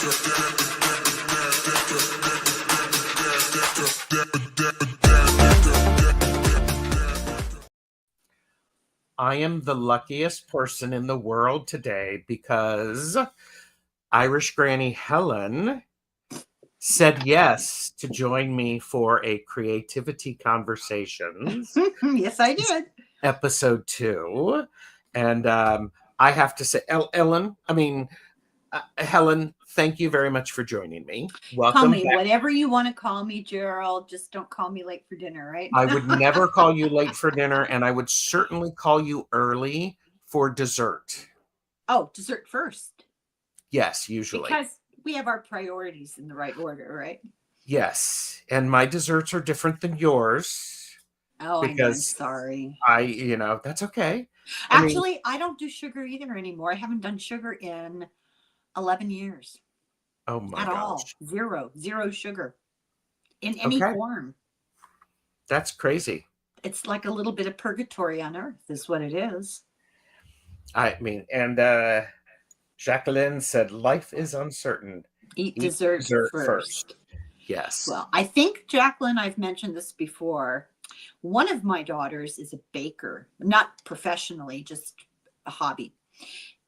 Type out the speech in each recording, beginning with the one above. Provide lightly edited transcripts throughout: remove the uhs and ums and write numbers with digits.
I am the luckiest person in the world today because Irish Granny Helen said yes to join me for a Creativity Conversations. Yes, I did. Episode 2. And I have to say, Helen, thank you very much for joining me. Welcome Call me back. whatever you want to call me, Gerald. Just don't call me late for dinner, right? I would never call you late for dinner, and I would certainly call you early for dessert. Oh, dessert first. Yes, usually. Because we have our priorities in the right order, right? Yes, and my desserts are different than yours. Oh, I know. I'm sorry. That's okay. Actually, I don't do sugar either anymore. I haven't done sugar in 11 years. Oh my gosh. At all. Zero sugar in any form. That's crazy. It's like a little bit of purgatory on earth is what it is. And Jacqueline said, life is uncertain. Eat dessert first. Yes. Well, I think, Jacqueline, I've mentioned this before. One of my daughters is a baker, not professionally, just a hobby.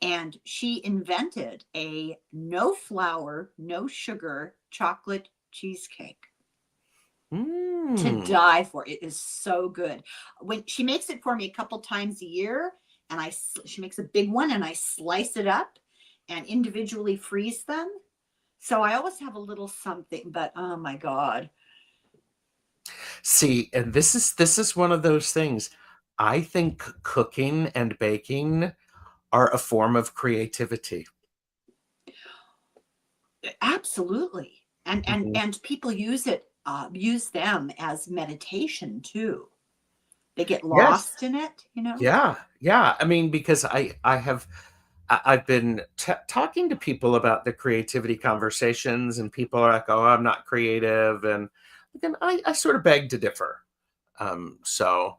And she invented a no flour, no sugar chocolate cheesecake. To die for. It is so good. When she makes it for me a couple times a year, and she makes a big one, and I slice it up and individually freeze them. So I always have a little something, but oh my God. See, and this is one of those things. I think cooking and baking are a form of creativity. Absolutely. And people use them as meditation too. They get lost in it, Yeah. I mean, because I've been talking to people about the Creativity Conversations, and people are like, "Oh, I'm not creative," and then I sort of beg to differ. So,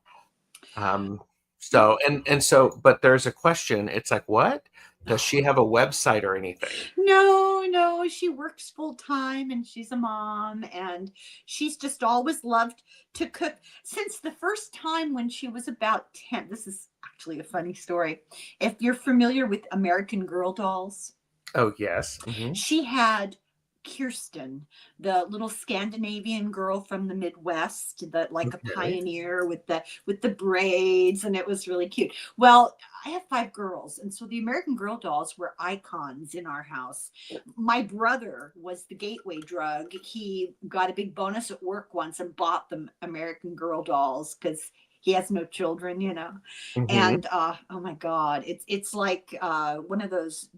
but there's a question. It's like, what? Does she have a website or anything? No, she works full time and she's a mom, and she's just always loved to cook since the first time when she was about 10. This is actually a funny story. If you're familiar with American Girl dolls. Oh, yes. Mm-hmm. She had Kirsten, the little Scandinavian girl from the Midwest, a pioneer with the braids, and it was really cute. Well, I have 5 girls, and so the American Girl dolls were icons in our house. My brother was the gateway drug. He got a big bonus at work once and bought the American Girl dolls because he has no children, Mm-hmm. And oh my God, it's like one of those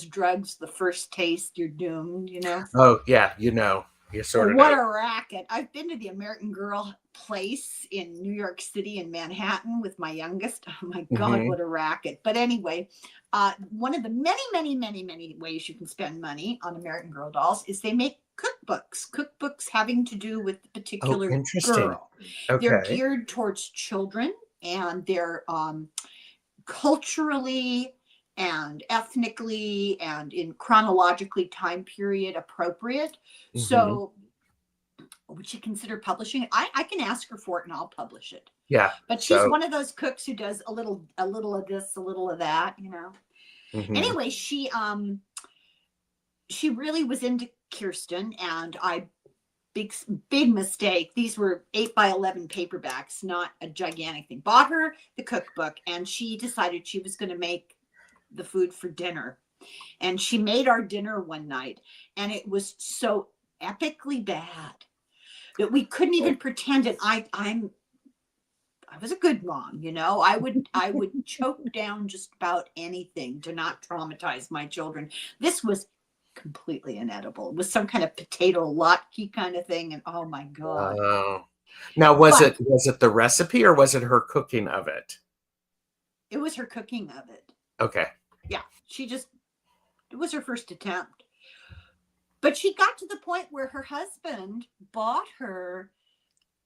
drugs. The first taste, you're doomed, Oh yeah, you sort of. What a racket! I've been to the American Girl place in New York City and Manhattan with my youngest. Oh my God, what a racket! But anyway, one of the many ways you can spend money on American Girl dolls is they make cookbooks having to do with the particular girl. Okay. They're geared towards children, and they're culturally and ethnically and in chronologically time period appropriate. Mm-hmm. So would you consider publishing it? I can ask her for it and I'll publish it. Yeah. But she's one of those cooks who does a little of this, a little of that, Mm-hmm. Anyway, she really was into Kirsten, and big mistake. These were 8x11 paperbacks, not a gigantic thing. Bought her the cookbook, and she decided she was going to make the food for dinner. And she made our dinner one night, and it was so epically bad that we couldn't even pretend it. I was a good mom, I would choke down just about anything to not traumatize my children. This was completely inedible. It was some kind of potato latke kind of thing, and oh my God. Now was it the recipe or was it her cooking of it? It was her cooking of it. Okay. Yeah, it was her first attempt. But she got to the point where her husband bought her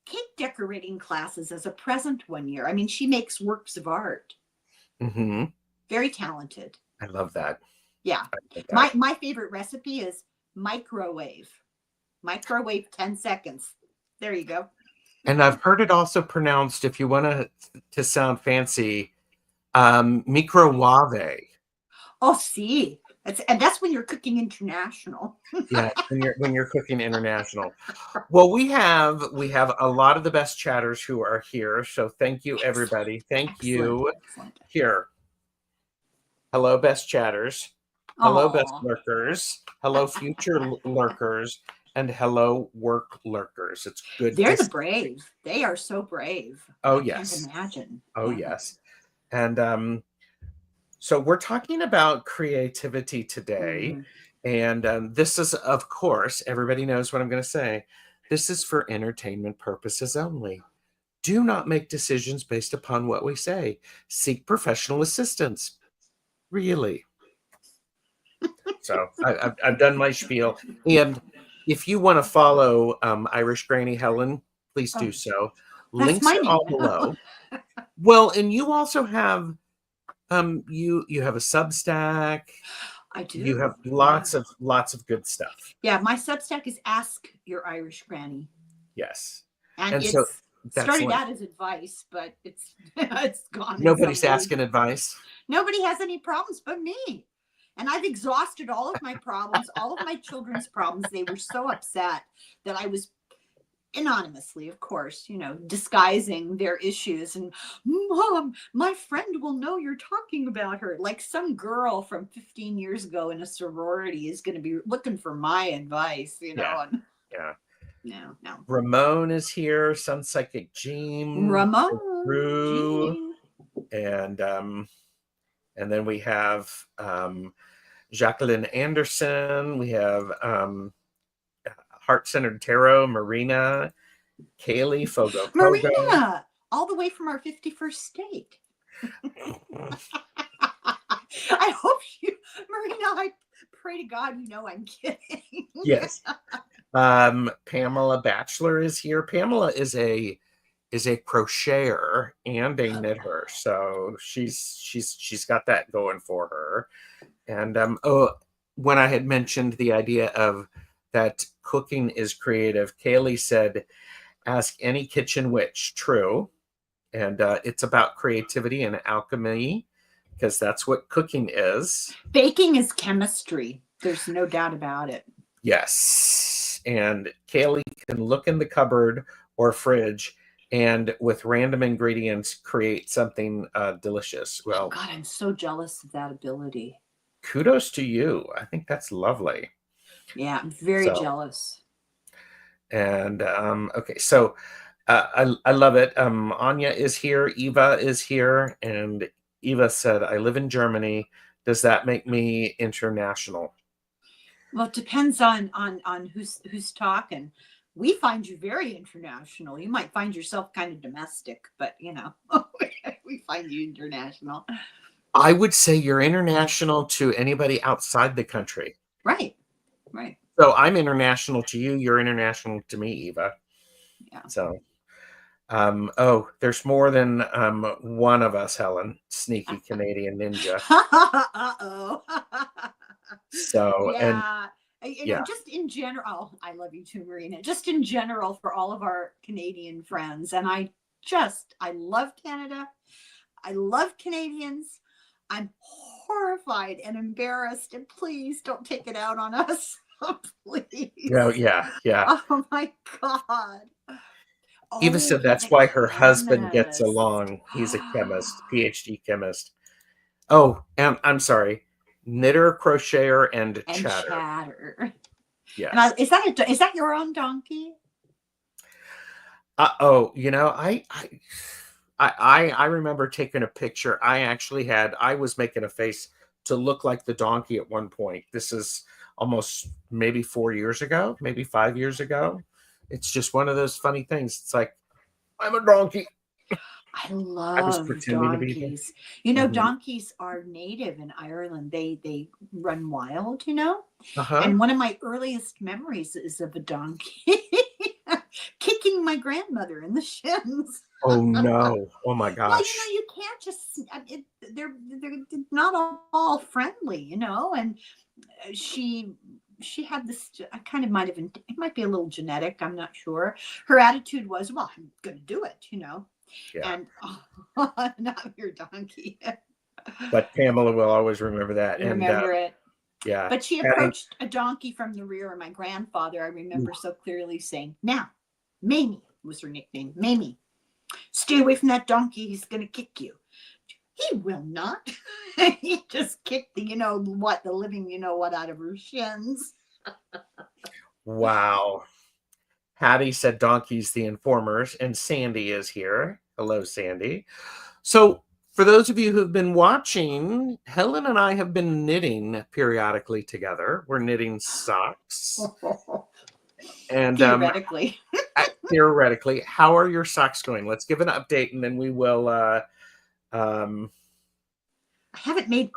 cake decorating classes as a present one year. I mean, she makes works of art. Mm-hmm. Very talented. I love that. Yeah. My favorite recipe is Microwave. Microwave 10 seconds. There you go. And I've heard it also pronounced, if you want to sound fancy, microwave. Oh, see, that's when you're cooking international. Yeah, when you're cooking international. Well, we have a lot of the best chatters who are here. So thank you, everybody. Thank you. Excellent. Here. Hello, best chatters. Hello, best lurkers. Hello, future lurkers. And hello, work lurkers. It's good. They're the brave. They are so brave. Oh, I yes. can't imagine. Oh, Yeah. yes. And so we're talking about creativity today. And this is, of course, everybody knows what I'm going to say. This is for entertainment purposes only. Do not make decisions based upon what we say. Seek professional assistance. Really. So I've done my spiel. And if you want to follow Irish Granny Helen, please do so. Links are all below. Well, and you also have you have a Substack. I do. You have lots of good stuff. Yeah, my Substack is Ask Your Irish Granny. Yes. And it's so started out as advice, but it's gone. Nobody's asking advice. Nobody has any problems but me. And I've exhausted all of my problems, all of my children's problems. They were so upset that I was anonymously, of course, disguising their issues. And Mom, my friend will know you're talking about her. Like some girl from 15 years ago in a sorority is going to be looking for my advice, Yeah. And, yeah. No. Ramon is here. Sun Psychic Jean. Ramon. Drew. And then we have Jacqueline Anderson. We have Heart-Centered Tarot, Marina, Kaylee, Fogo. Marina, all the way from our 51st state. I hope Marina, I pray to God I'm kidding. Yes. Pamela Batchelor is here. Pamela is a crocheter and a knitter, so she's got that going for her. And when I had mentioned the idea of that cooking is creative, Kaylee said, ask any kitchen witch. True. And it's about creativity and alchemy, because that's what cooking is. Baking is chemistry. There's no doubt about it. Yes. And Kaylee can look in the cupboard or fridge and with random ingredients create something delicious. Well, God, I'm so jealous of that ability. Kudos to you. I think that's lovely. Yeah, I'm very jealous. And okay, so I love it. Anya is here. Eva is here. And Eva said, I live in Germany. Does that make me international? Well, it depends on who's talking. We find you very international. You might find yourself kind of domestic, but we find you international. I would say you're international to anybody outside the country. Right. So I'm international to you. You're international to me, Eva. Yeah. So, there's more than one of us, Helen. Sneaky Canadian ninja. Uh-oh. So, yeah. Just in general, I love you too, Marina. Just in general, for all of our Canadian friends, and I love Canada. I love Canadians. I'm horrified and embarrassed, and please don't take it out on us. Please. Yeah. Oh my God. Eva said that's why her husband gets along. He's a chemist, PhD chemist. Oh, and I'm sorry. Knitter, crocheter, and chatter. Yes. And is that your own donkey? I remember taking a picture. I was making a face to look like the donkey at one point. This is almost maybe 4 years ago, maybe 5 years ago. It's just one of those funny things. It's like, I'm a donkey. I love donkeys. Donkeys are native in Ireland. They run wild, And one of my earliest memories is of a donkey kicking my grandmother in the shins. Oh no! Oh my gosh! Well, you can't just. They're not all friendly, And she she had this, I kind of might have, it might be a little genetic. I'm not sure. Her attitude was, well, I'm going to do it, Yeah. and not your donkey. But Pamela will always remember that. And Remember it. yeah. But she Patty, approached a donkey from the rear, and my grandfather, I remember so clearly saying, now, Mamie was her nickname, Mamie, stay away from that donkey. He's going to kick you. He will not. He just kicked the, the living, out of her shins. wow. Hattie said donkeys the informers, and Sandy is here. Hello, Sandy. So, for those of you who've been watching, Helen and I have been knitting periodically together. We're knitting socks. And Theoretically. theoretically, how are your socks going? Let's give an update, and then we will. I haven't made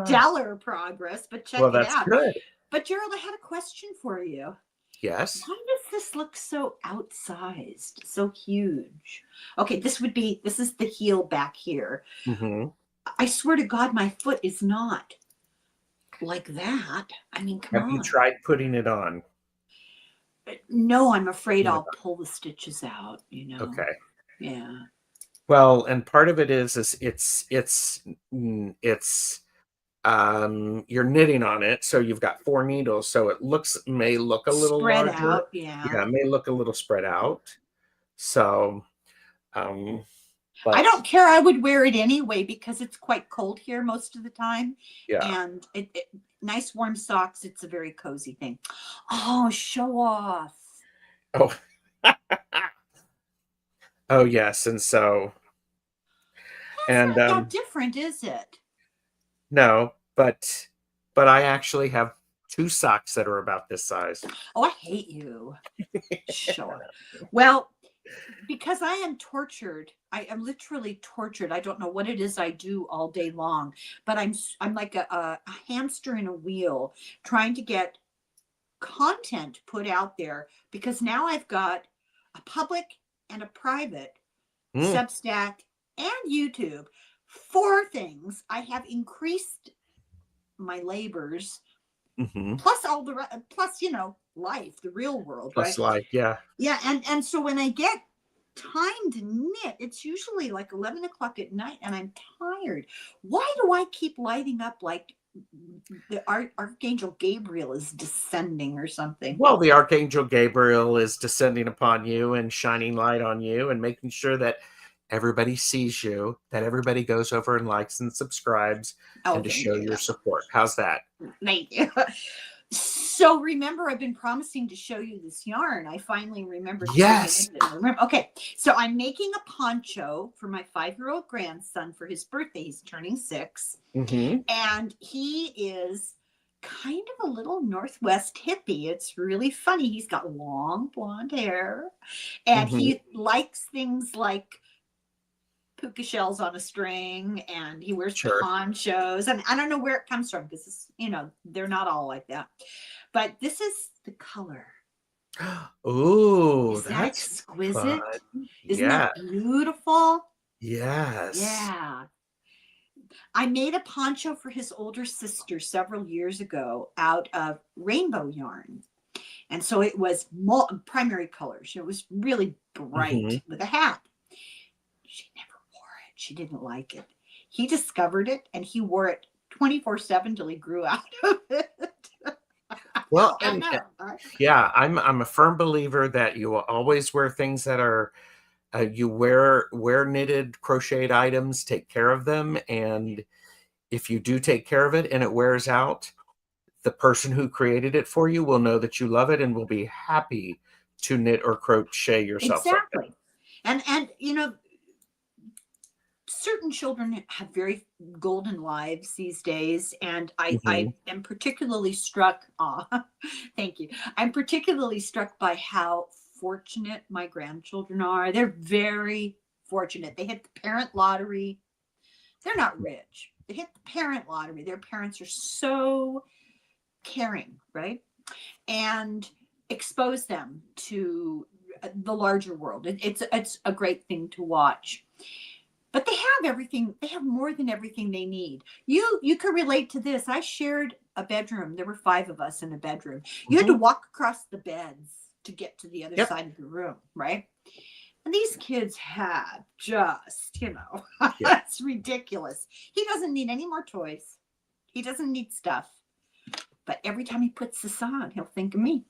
stellar progress, but check well, it that's out. good. But Gerald, I had a question for you. Yes. Why does this look so outsized, so huge? Okay, this is the heel back here. Mm-hmm. I swear to God, my foot is not like that. I mean, come on. Have you tried putting it on? No, I'm afraid I'll pull the stitches out, Okay. Yeah. Well, and part of it is you're knitting on it, so you've got 4 needles, so it may look a little spread larger. Out, yeah. Yeah, it may look a little spread out. So but I don't care. I would wear it anyway because it's quite cold here most of the time. Yeah. And nice warm socks. It's a very cozy thing. Oh, show off. Oh. Oh yes, and so That's not that different, is it? No, but I actually have 2 socks that are about this size. Oh, I hate you. Sure. Well, because I am tortured. I am literally tortured. I don't know what it is I do all day long, but I'm like a hamster in a wheel trying to get content put out there, because now I've got a public and a private, Substack and YouTube. 4 things. I have increased my labors, plus all the plus life, the real world, plus right? life, yeah. And so when I get time to knit, it's usually like 11 o'clock at night, and I'm tired. Why do I keep lighting up like the Archangel Gabriel is descending or something? Well, the Archangel Gabriel is descending upon you and shining light on you and making sure that everybody sees you, that everybody goes over and likes and subscribes, and to show your support. How's that? Thank you. So remember, I've been promising to show you this yarn. I finally remembered. Yes. Okay. So I'm making a poncho for my 5-year-old grandson for his birthday. He's turning 6. And he is kind of a little Northwest hippie. It's really funny. He's got long blonde hair, and he likes things like puka shells on a string, and he wears ponchos. And I don't know where it comes from, because it's, they're not all like that. But this is the color. Oh, that's exquisite. Fun. Isn't that beautiful? Yes. Yeah. I made a poncho for his older sister several years ago out of rainbow yarn. And so it was primary colors. It was really bright with a hat. She never wore it. She didn't like it. He discovered it, and he wore it 24/7 till he grew out of it. Well, and yeah, I'm a firm believer that you will always wear things that are you wear knitted, crocheted items, take care of them, and if you do take care of it and it wears out, the person who created it for you will know that you love it and will be happy to knit or crochet yourself. Exactly. And certain children have very golden lives these days, and I am particularly struck. Thank you. I'm particularly struck by how fortunate my grandchildren are. They're very fortunate. They hit the parent lottery. They're not rich. They hit the parent lottery. Their parents are so caring, right? And expose them to the larger world. It's a great thing to watch. But they have everything. They have more than everything they need. You can relate to this. I shared a bedroom. There were 5 of us in a bedroom. You had to Mhm. walk across the beds to get to the other Yep. side of the room, right? And these kids had just, Yeah. it's ridiculous. He doesn't need any more toys. He doesn't need stuff. But every time he puts this on, he'll think of me.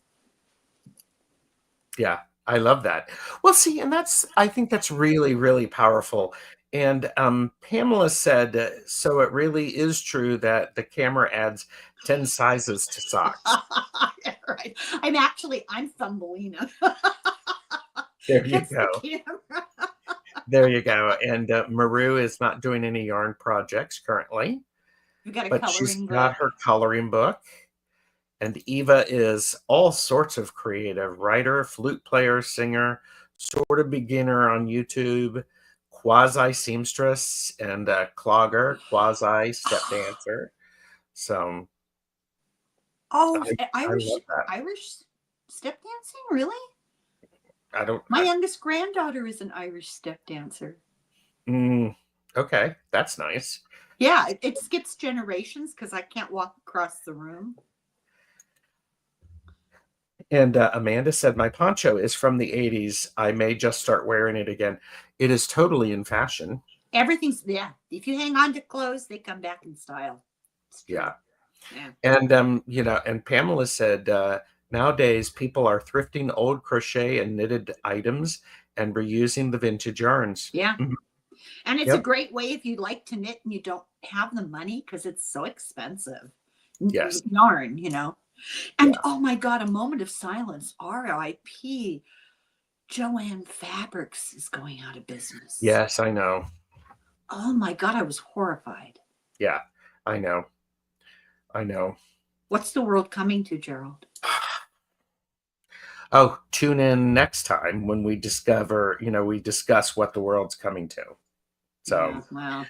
Yeah. I love that. Well, see, and I think that's really, really powerful. And Pamela said, so it really is true that the camera adds 10 sizes to socks. Right. I'm Thumbelina. There you That's the go. camera. There you go. And Maru is not doing any yarn projects currently, We've got a but she's coloring got book. her coloring book. And Eva is all sorts of creative writer, flute player, singer, sort of beginner on YouTube, quasi seamstress, and clogger, quasi step dancer. So Oh, I love that. Irish step dancing? Really? I don't. My youngest granddaughter is an Irish step dancer. Okay, that's nice. Yeah, it skips generations because I can't walk across the room. And Amanda said, my poncho is from the 80s. I may just start wearing it again. It is totally in fashion. Everything's, yeah. If you hang on to clothes, they come back in style. It's true. Yeah. Yeah. And, and Pamela said, nowadays people are thrifting old crochet and knitted items and reusing the vintage yarns. Yeah. Mhm. And it's a Yep. great way if you like to knit and you don't have the money because it's so expensive. Yes. Yarn, And Yeah. oh my God, a moment of silence. RIP. Joanne Fabrics is going out of business. Yes, I know. Oh my God, I was horrified. Yeah, I know. I know. What's the world coming to, Gerald? Oh, tune in next time when we discuss what the world's coming to. So Yeah,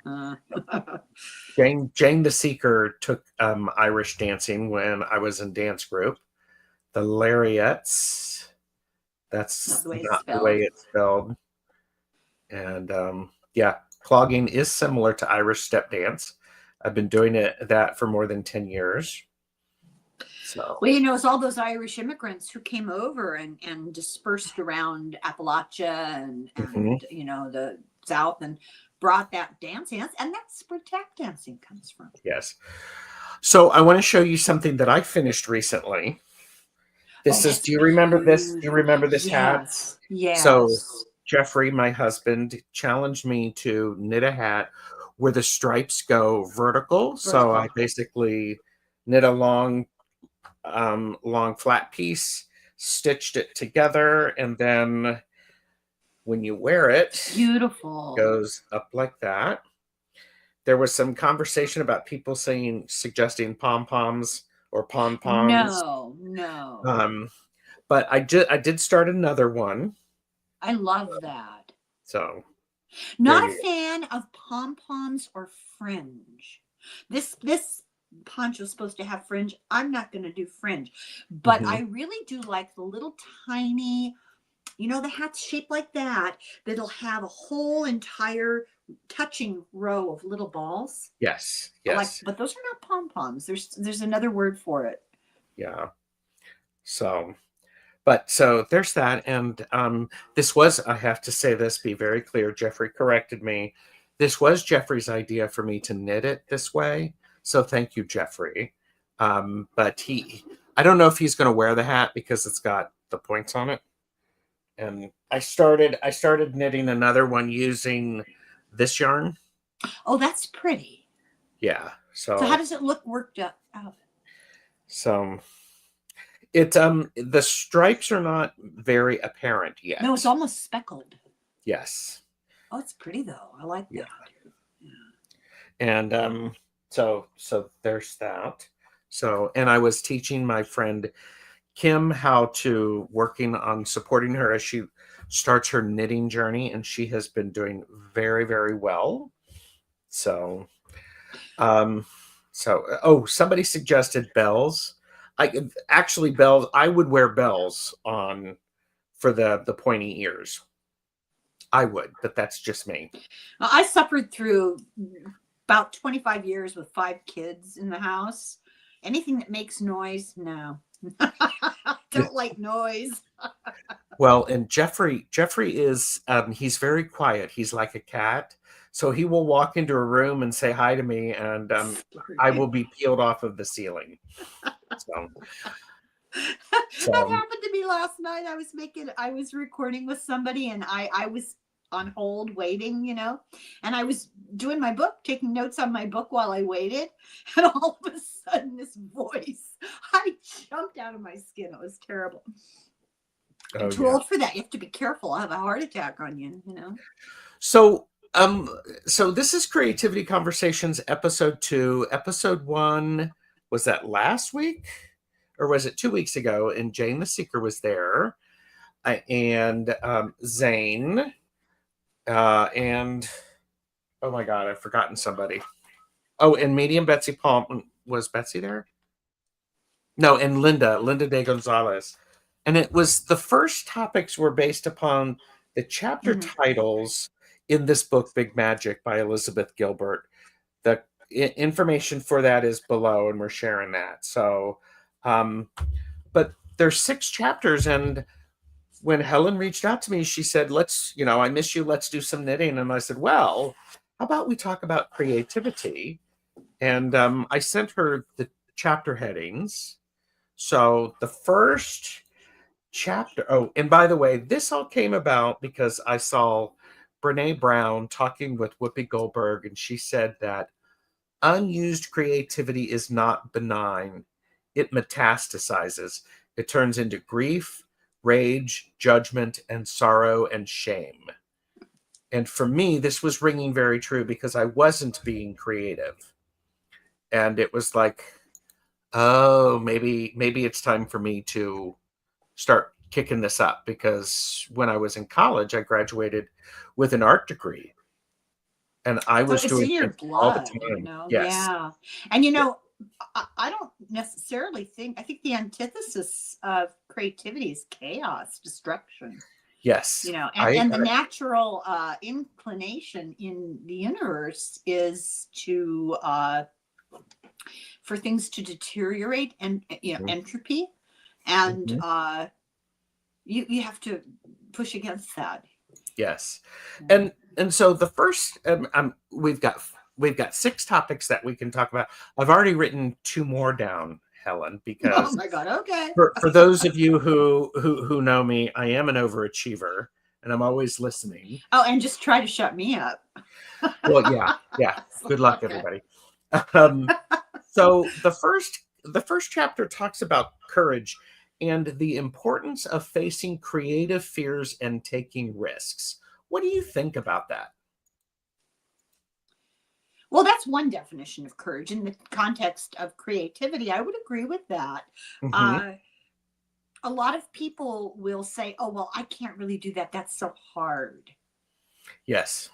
well, Jane the Seeker took Irish dancing when I was in dance group. The Lariats, not that's the way it's not the way spelled. it's spelled. And yeah, clogging is similar to Irish step dance. I've been doing that for more than 10 years. So Well, it's all those Irish immigrants who came over and dispersed around Appalachia and mhm, the South and brought that dancing. And that's where tap dancing comes from. yes. So I want to show you something that I finished recently. Oh, This is, that's do you remember this? Do you beautiful. remember this hat? Yes, So yes. Jeffrey, my husband, challenged me to knit a hat where the stripes go vertical. So I Vertical. basically knit a long flat piece, stitched it together, and then when you wear it, Beautiful. it goes up like that. There was some conversation about people suggesting pom poms or pom poms. No. But I did start another one. I love that. So there Not a you go. fan of pom-poms or fringe. This poncho is supposed to have fringe. I'm not going to do fringe, but Mhm. I really do like the little tiny, the hats shaped like that that'll have a whole entire touching row of little balls. Yes, Like, yes, but those are not pom-poms. There's another word for it. yeah. So, but so there's that, and this was, I have to say this, be very clear. Jeffrey corrected me. This was Jeffrey's idea for me to knit it this way. So thank you, Jeffrey. But I don't know if he's going to wear the hat because it's got the points on it. And I started knitting another one using this yarn. Oh, that's pretty. Yeah. So how So does it look worked up out? so it the stripes are not very apparent yet. No, it's almost speckled. Yes. Oh, it's pretty though. I like Yeah. that. Yeah. And so there's that. So, and I was teaching my friend Kim how to working on supporting her as she starts her knitting journey, and she has been doing very, very well. So um somebody suggested bells. Bells, I would wear bells on for the pointy ears. I would, but that's just me. I suffered through about 25 years with 5 kids in the house. Anything that makes noise, no. Don't like noise. Well, and Jeffrey is he's very quiet. He's like a cat. So he will walk into a room and say hi to me, and I will be peeled off of the ceiling. So, That happened to me last night. I was recording with somebody, and I was on hold waiting, and I was doing my book, taking notes on my book while I waited. And all of a sudden, this voice, I jumped out of my skin. It was terrible. I'm too old for that. You have to be careful. I'll have a heart attack on you, So, so this is Creativity Conversations, episode 2. Episode 1, was that last week? Or was it 2 weeks ago? And Jane the Seeker was there. And Zane. And, oh my God, I've forgotten somebody. Oh, and Medium Betsy Palm. Was Betsy there? No, and Linda de Gonzalez. And it was, the first topics were based upon the chapter titles in this book, Big Magic by Elizabeth Gilbert. The information for that is below, and we're sharing that. So, but there's 6 chapters, and when Helen reached out to me, she said, let's, I miss you, let's do some knitting. And I said, well, how about we talk about creativity? And I sent her the chapter headings. So the first chapter, oh, and by the way, this all came about because I saw Brene Brown talking with Whoopi Goldberg, and she said that unused creativity is not benign. It metastasizes. It turns into grief, rage, judgment, and sorrow and shame. And for me, this was ringing very true because I wasn't being creative. And it was like, oh, maybe it's time for me to start kicking this up, because when I was in college, I graduated with an art degree. And I was doing your it all the blood, time. Yes. Yeah. And I don't necessarily I think the antithesis of creativity is chaos, destruction. Yes. And the natural inclination in the universe is for things to deteriorate and entropy, and you have to push against that. Yes. And so the first we've got 6 topics that we can talk about. I've already written 2 more down, Helen, because oh my God, okay. For those of you who know me, I am an overachiever, and I'm always listening. Oh, and just try to shut me up. Well, yeah. Good luck, everybody. So the first chapter talks about courage and the importance of facing creative fears and taking risks. What do you think about that? Well, that's one definition of courage in the context of creativity. I would agree with that. A lot of people will say, oh, well, I can't really do that. That's so hard. Yes.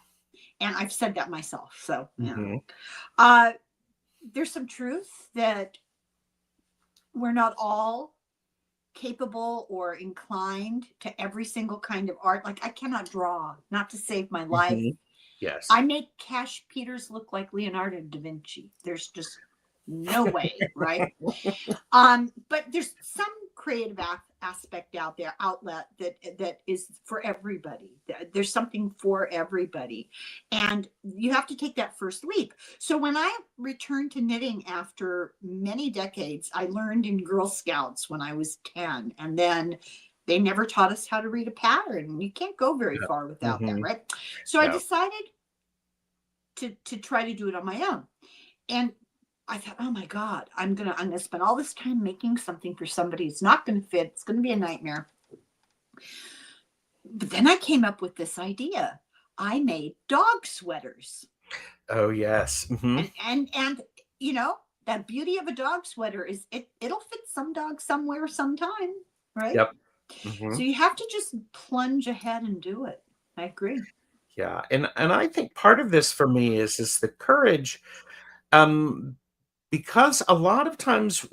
And I've said that myself. So, there's some truth that we're not all capable or inclined to every single kind of art. Like, I cannot draw, not to save my life. Yes. I make Cash Peters look like Leonardo da Vinci. There's just no way, right? But there's some creative aspect outlet that is for everybody. There's something for everybody, and you have to take that first leap. So when I returned to knitting after many decades, I learned in Girl Scouts when I was 10, and then they never taught us how to read a pattern. You can't go very far without that, right? So I decided to try to do it on my own, and I thought, oh my God, I'm gonna spend all this time making something for somebody. It's not gonna fit. It's gonna be a nightmare. But then I came up with this idea. I made dog sweaters. Oh yes. And that beauty of a dog sweater is it'll fit some dog somewhere sometime, right? Yep. So you have to just plunge ahead and do it. I agree. Yeah, and I think part of this for me is the courage, because a lot of times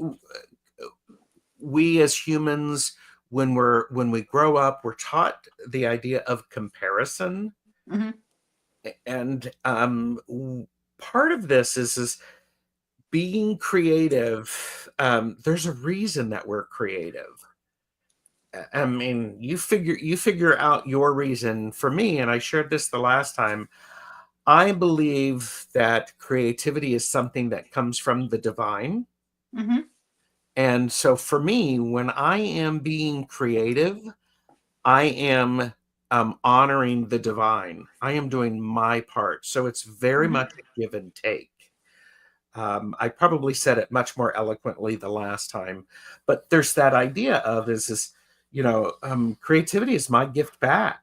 we as humans, when we grow up, we're taught the idea of comparison, and part of this is being creative, there's a reason that we're creative. I mean, you figure out your reason. For me, and I shared this the last time, I believe that creativity is something that comes from the divine. Mm-hmm. And so for me, when I am being creative, I am honoring the divine. I am doing my part. So it's very Mm-hmm. much a give and take. I probably said it much more eloquently the last time, but there's that idea of creativity is my gift back.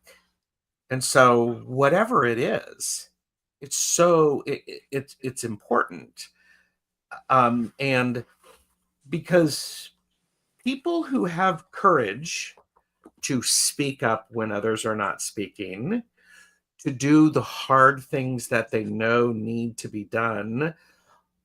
And so whatever it is, it's important. And because people who have courage to speak up when others are not speaking, to do the hard things that they know need to be done,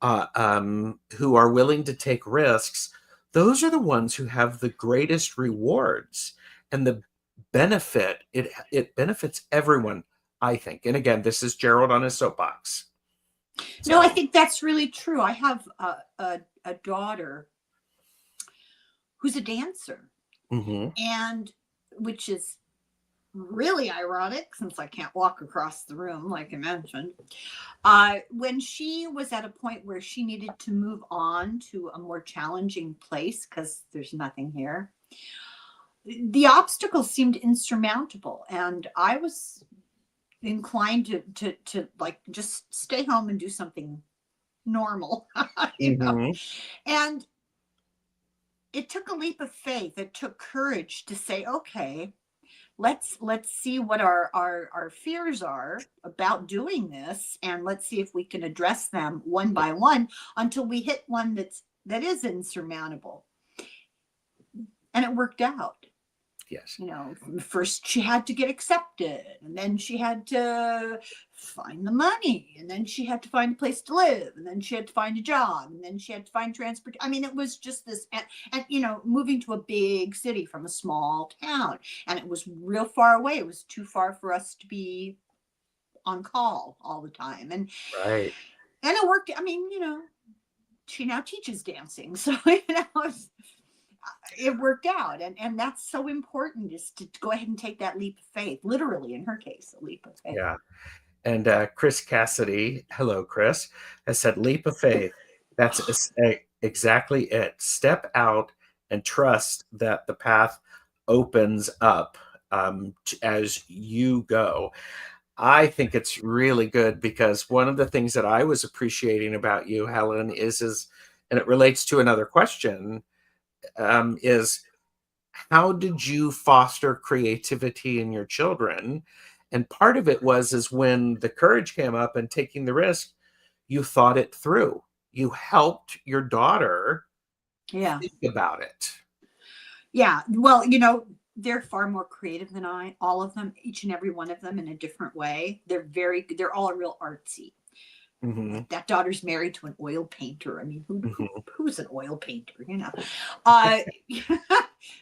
who are willing to take risks, those are the ones who have the greatest rewards and the benefit. It benefits everyone, I think. And again, this is Gerald on his soapbox. No, I So, think that's really true. I have a daughter who's a dancer, hmm and which is really ironic since I can't walk across the room, like I mentioned. When she was at a point where she needed to move on to a more challenging place because there's nothing here, the obstacles seemed insurmountable, and I was inclined to like just stay home and do something normal, you know. hmm And it took a leap of faith. It took courage to say, okay, let's see what our fears are about doing this, and let's see if we can address them one by one until we hit one that is insurmountable. And it worked out. yes, You know, first she had to get accepted, and then she had to find the money, and then she had to find a place to live, and then she had to find a job, and then she had to find transport. I mean, it was just this, and you know, moving to a big city from a small town, and it was real far away. It was too far for us to be on call all the time, right. and it worked. I mean, you know, she now teaches dancing, so you know, it worked out, and that's so important, is to go ahead and take that leap of faith, literally in her case, a leap of faith. Yeah. And Chris Cassidy, hello, Chris, has said, leap of faith. That's exactly it. Step out and trust that the path opens up as you go. I think it's really good because one of the things that I was appreciating about you, Helen, is, and it relates to another question, is how did you foster creativity in your children? And part of it is when the courage came up and taking the risk, you thought it through. You helped your daughter Yeah. think about it. Yeah. Well, you know, they're far more creative than I, all of them, each and every one of them in a different way. They're all real artsy. hmm That daughter's married to an oil painter. I mean, hmm who's an oil painter, you know? Uh,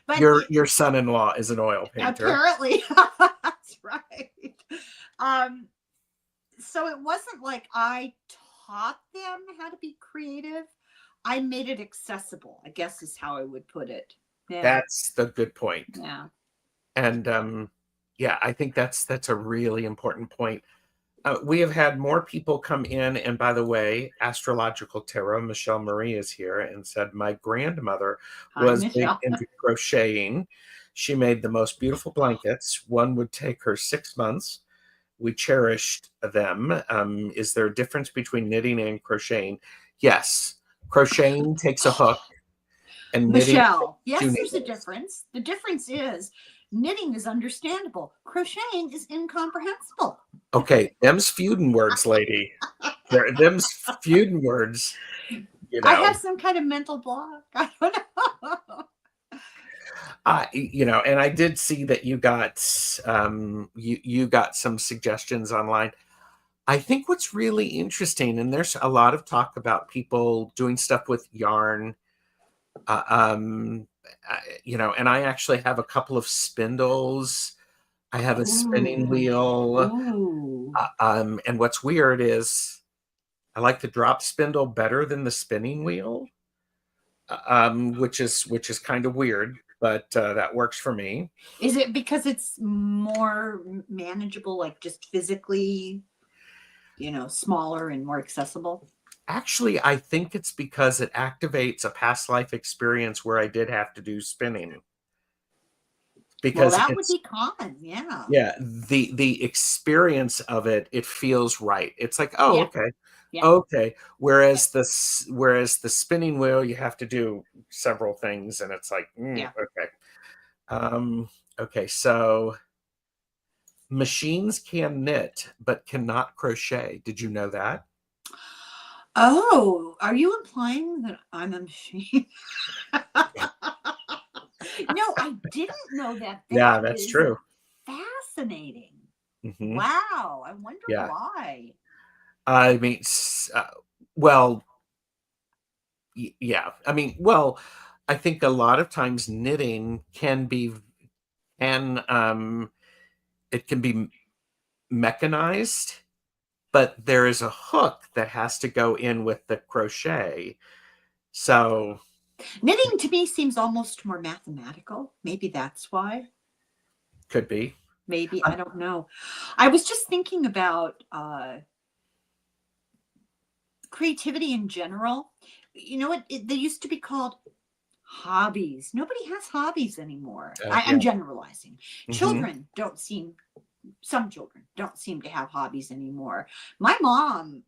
but Your son-in-law is an oil painter. apparently, that's right. Um, so it wasn't like I taught them how to be creative. I made it accessible, I guess is how I would put it. Yeah. That's the good point. Yeah. And yeah, I think that's a really important point. We have had more people come in, and by the way, Astrological Tarot, Michelle Marie is here and said, my grandmother Hi, was big Michelle. into crocheting. She made the most beautiful blankets. One would take her 6 months. We cherished them. Is there a difference between knitting and crocheting? Yes. Crocheting takes a hook, and knitting Michelle, takes two yes, there's a needles. difference. The difference is knitting is understandable. Crocheting is incomprehensible. Okay, them's feuding words, lady. Them's feuding words, you I know. have some kind of mental block. I don't know. And I did see that you got you got some suggestions online. I think what's really interesting, and there's a lot of talk about people doing stuff with yarn, uh, um, and I actually have a couple of spindles. I have a spinning Ooh. wheel, Ooh. and what's weird is I like the drop spindle better than the spinning wheel, which is kind of weird, but that works for me. Is it because it's more manageable, like just physically, smaller and more accessible? Actually, I think it's because it activates a past life experience where I did have to do spinning, Well, because that would it's be common. Yeah. yeah, the experience of it, it feels right. It's like, oh, Yeah. okay. Yeah. Okay. Yeah. Whereas the spinning wheel, you have to do several things, and it's like, Yeah. okay. Um, okay, so machines can knit but cannot crochet. Did you know that? Oh, are you implying that I'm a machine? No, I didn't know that. That Yeah, that's is true. fascinating. Hmm. Wow. I wonder Yeah. why. I mean, well, yeah. I mean, well, I think a lot of times knitting can it can be mechanized, but there is a hook that has to go in with the crochet. So Knitting to me seems almost more mathematical. Maybe that's why. could be. Maybe. I don't know. I was just thinking about creativity in general. You know what? They used to be called hobbies. Nobody has hobbies anymore. Yeah. I'm generalizing. Hmm. Some children don't seem to have hobbies anymore. My mom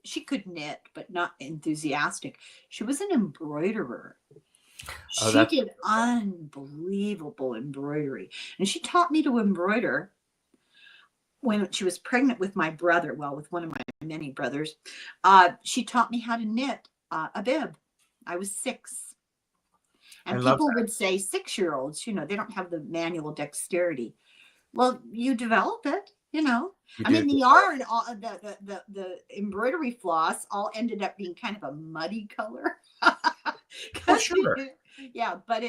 she could knit, but not enthusiastic. She was an embroiderer. Oh, She that's did unbelievable embroidery. And she taught me to embroider when she was pregnant with my brother, well, with one of my many brothers. She taught me how to knit a bib. I was 6. I And love people that. would say 6-year-olds, they don't have the manual dexterity. Well, you develop it. You I do mean, the develop. yarn, all the embroidery floss all ended up being kind of a muddy color. Oh, sure. Yeah, but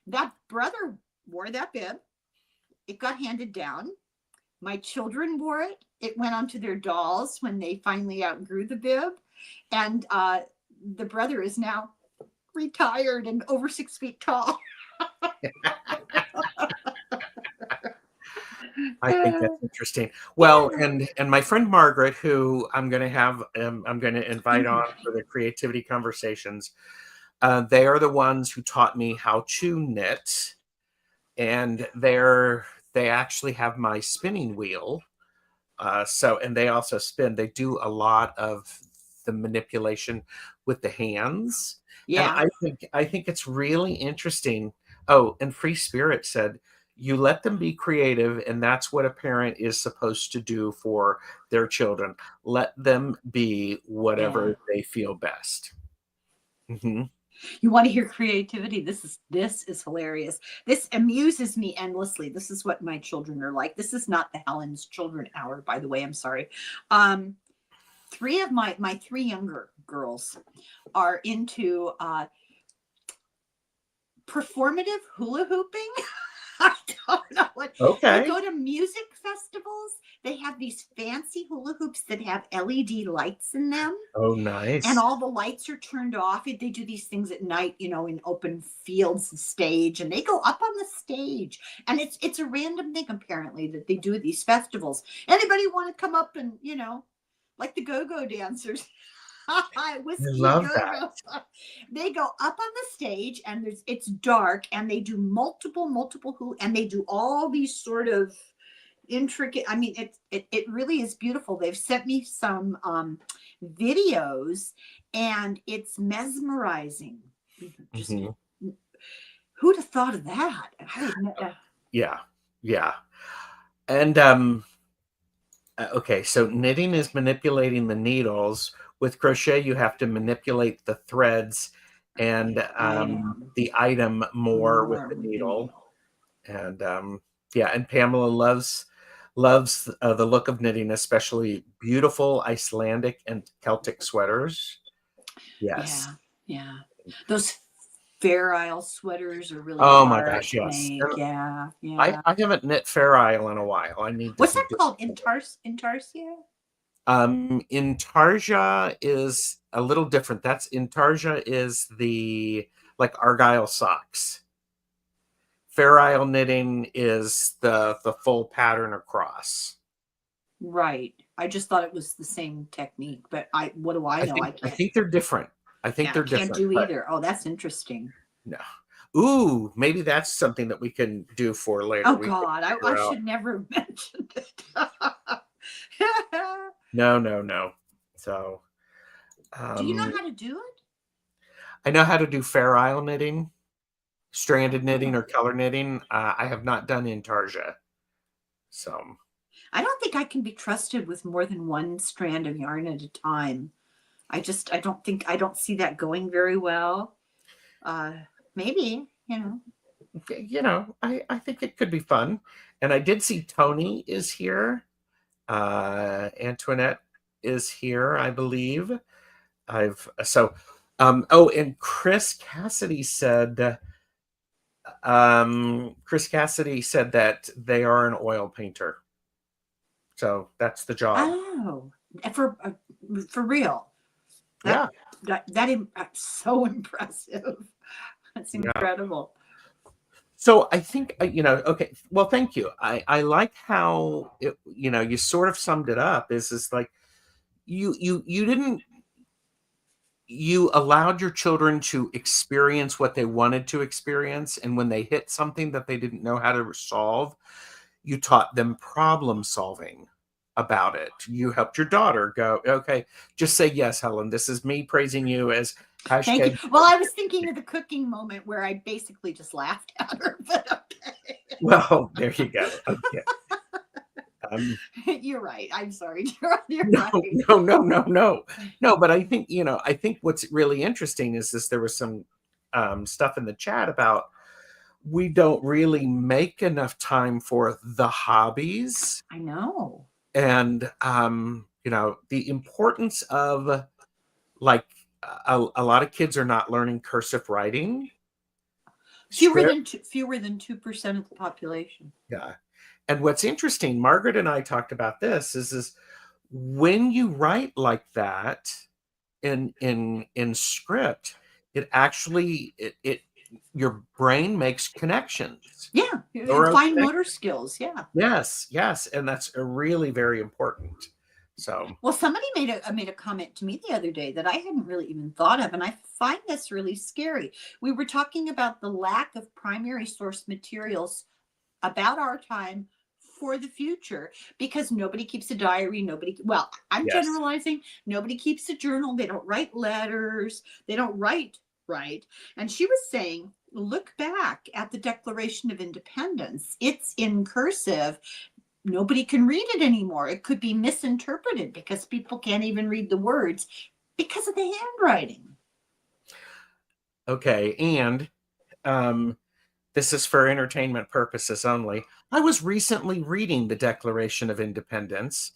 that brother wore that bib. It got handed down. My children wore it. It went onto their dolls when they finally outgrew the bib. And the brother is now retired and over 6 feet tall. I think that's interesting. Well, Yeah. and my friend Margaret, who I'm going to invite on for the creativity conversations. They are the ones who taught me how to knit, and they actually have my spinning wheel. And they also spin. They do a lot of the manipulation with the hands, and Yeah. I think it's really interesting. Oh, and Free Spirit said, you let them be creative, and that's what a parent is supposed to do for their children. Let them be Yeah. whatever they feel best. Hmm. You want to hear creativity? This is hilarious. This amuses me endlessly. This is what my children are like. This is not the Helen's Children Hour, by the way. I'm sorry. Um, Three of my 3 younger girls are into performative hula hooping. I don't know what. They Okay. go to music festivals. They have these fancy hula hoops that have LED lights in them, Oh, and nice. all the lights are turned off. They do these things at night, in open fields and stage, and they go up on the stage. And it's a random thing apparently that they do at these festivals. Anybody want to come up and like the go-go dancers? I Whiskey love that. go-go. They go up on the stage, and it's dark, and they do multiple and they do all these sort of intricate. I mean, it really is beautiful. They've sent me some videos, and it's mesmerizing. Just Hmm. who'd have thought of that? Yeah, yeah. And okay, so knitting is manipulating the needles. With crochet, you have to manipulate the threads and Item the item more with more the with the needle. needle. And yeah, and Pamela loves the look of knitting, especially beautiful Icelandic and Celtic sweaters. Yes. Yeah, yeah. Those Fair Isle sweaters are really Oh my hard gosh, to yes. make. And Yeah, I yeah. I haven't knit Fair Isle in a while. I need to What's that do called? it. Intarsia? Intarsia is a little different. Intarsia is the like Argyle socks. Fair Isle knitting is the full pattern across. Right. I just thought it was the same technique, but what do I know? I I can't. think they're different. I think Yeah, I they're can't different, do but either. Oh, that's interesting. no. Ooh, maybe that's something that we can do for later. Oh We can God, I figure out. should never have mentioned it. No, no, no. So, Do you know um, how to do it? I know how to do Fair Isle knitting, stranded knitting, Oh. or color knitting. I have not done intarsia. So, I don't think I can be trusted with more than one strand of yarn at a time. I don't see that going very well. Uh, Maybe, you know. I think it could be fun. And I did see Tony is here. Antoinette is here, I believe. I've so oh, and Chris Cassidy said that they are an oil painter. So that's the job. Oh, for for real. That Yeah. that's so impressive. That's Yeah. incredible. So I think okay. Well, thank you. I like how you sort of summed it up. Is like you didn't you allowed your children to experience what they wanted to experience, and when they hit something that they didn't know how to solve, you taught them problem solving about it. You helped your daughter go, okay, just say yes, Helen. This is me praising you as Thank you. hashtag. Well, I was thinking of the cooking moment where I basically just laughed at her, but okay. Well, there you go. Okay. You're right. I'm sorry. You're No, right. no. But I think what's really interesting is this. There was some stuff in the chat about we don't really make enough time for the hobbies I know. and the importance of like a lot of kids are not learning cursive writing script. Fewer than 2% of the population. Yeah. And what's interesting, Margaret and I talked about this, is when you write like that in script, it actually it your brain makes connections. Yeah, Neural fine connect- motor skills. Yeah. Yes, yes, and that's a really very important. So Well, somebody made a comment to me the other day that I hadn't really even thought of, and I find this really scary. We were talking about the lack of primary source materials about our time for the future because nobody keeps a diary. Well, I'm yes, generalizing. Nobody keeps a journal. They don't write letters. They don't write right. And she was saying, look back at the Declaration of Independence. It's in cursive. Nobody can read it anymore. It could be misinterpreted because people can't even read the words because of the handwriting. okay, and this is for entertainment purposes only. I was recently reading the Declaration of Independence,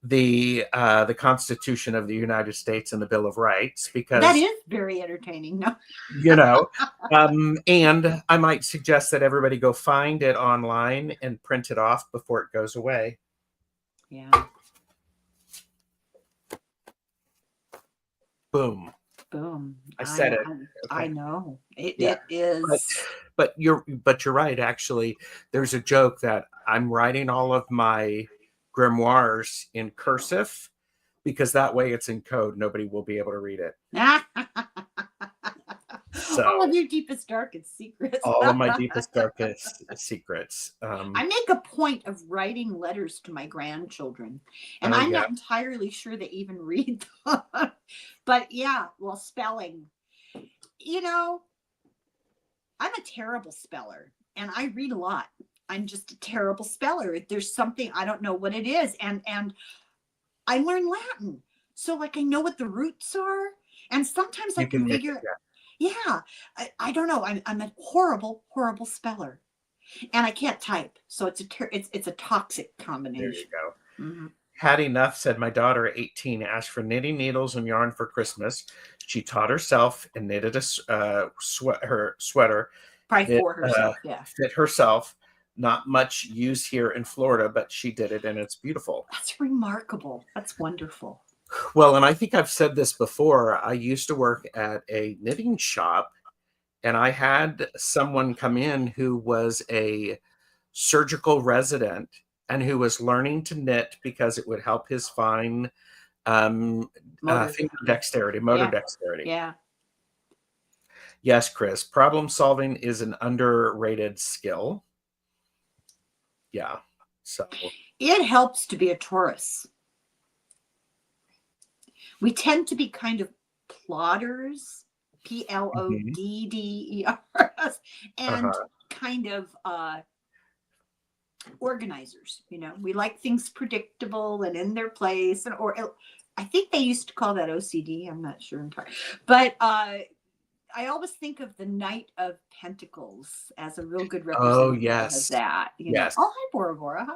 the Constitution of the United States, and the Bill of Rights That because is very entertaining. No. you know, and I might suggest that everybody go find it online and print it off before it goes away. Yeah. Boom. Boom. I said it. I Okay. know. Yeah. It is. But you're right. Actually, there's a joke that I'm writing all of my grimoires in cursive because that way it's in code. Nobody will be able to read it. All of So your deepest, darkest secrets. all of my deepest, darkest secrets. I make a point of writing letters to my grandchildren, and Oh I'm yeah. not entirely sure they even read them. But yeah, well, spelling. You know, I'm a terrible speller, and I read a lot. I'm just a terrible speller. There's something I don't know what it is, and I learned Latin, so like I know what the roots are, and sometimes I You can can make it. figure. Yeah, I don't know. I'm a horrible speller, and I can't type, so it's a toxic There you combination. go. Mm-hmm. Hattie Nuff said, my daughter, 18, asked for knitting needles and yarn for Christmas. She taught herself and knitted her sweater. Probably It for herself, yeah. fit herself. not much use here in Florida, but she did it and it's beautiful. That's remarkable. That's wonderful. Well, and I think I've said this before. I used to work at a knitting shop, and I had someone come in who was a surgical resident and who was learning to knit because it would help his fine finger dexterity, motor dexterity. Yeah. Yes, Chris, problem solving is an underrated skill. Yeah. So it helps to be a Taurus. We tend to be kind of plodders, Plodders, and kind of organizers. You know, we like things predictable and in their place, or I think they used to call that OCD. I'm not sure entirely, but I always think of the Knight of Pentacles as a real good representative of that. You know? Oh, hi, Bora Bora. Hi.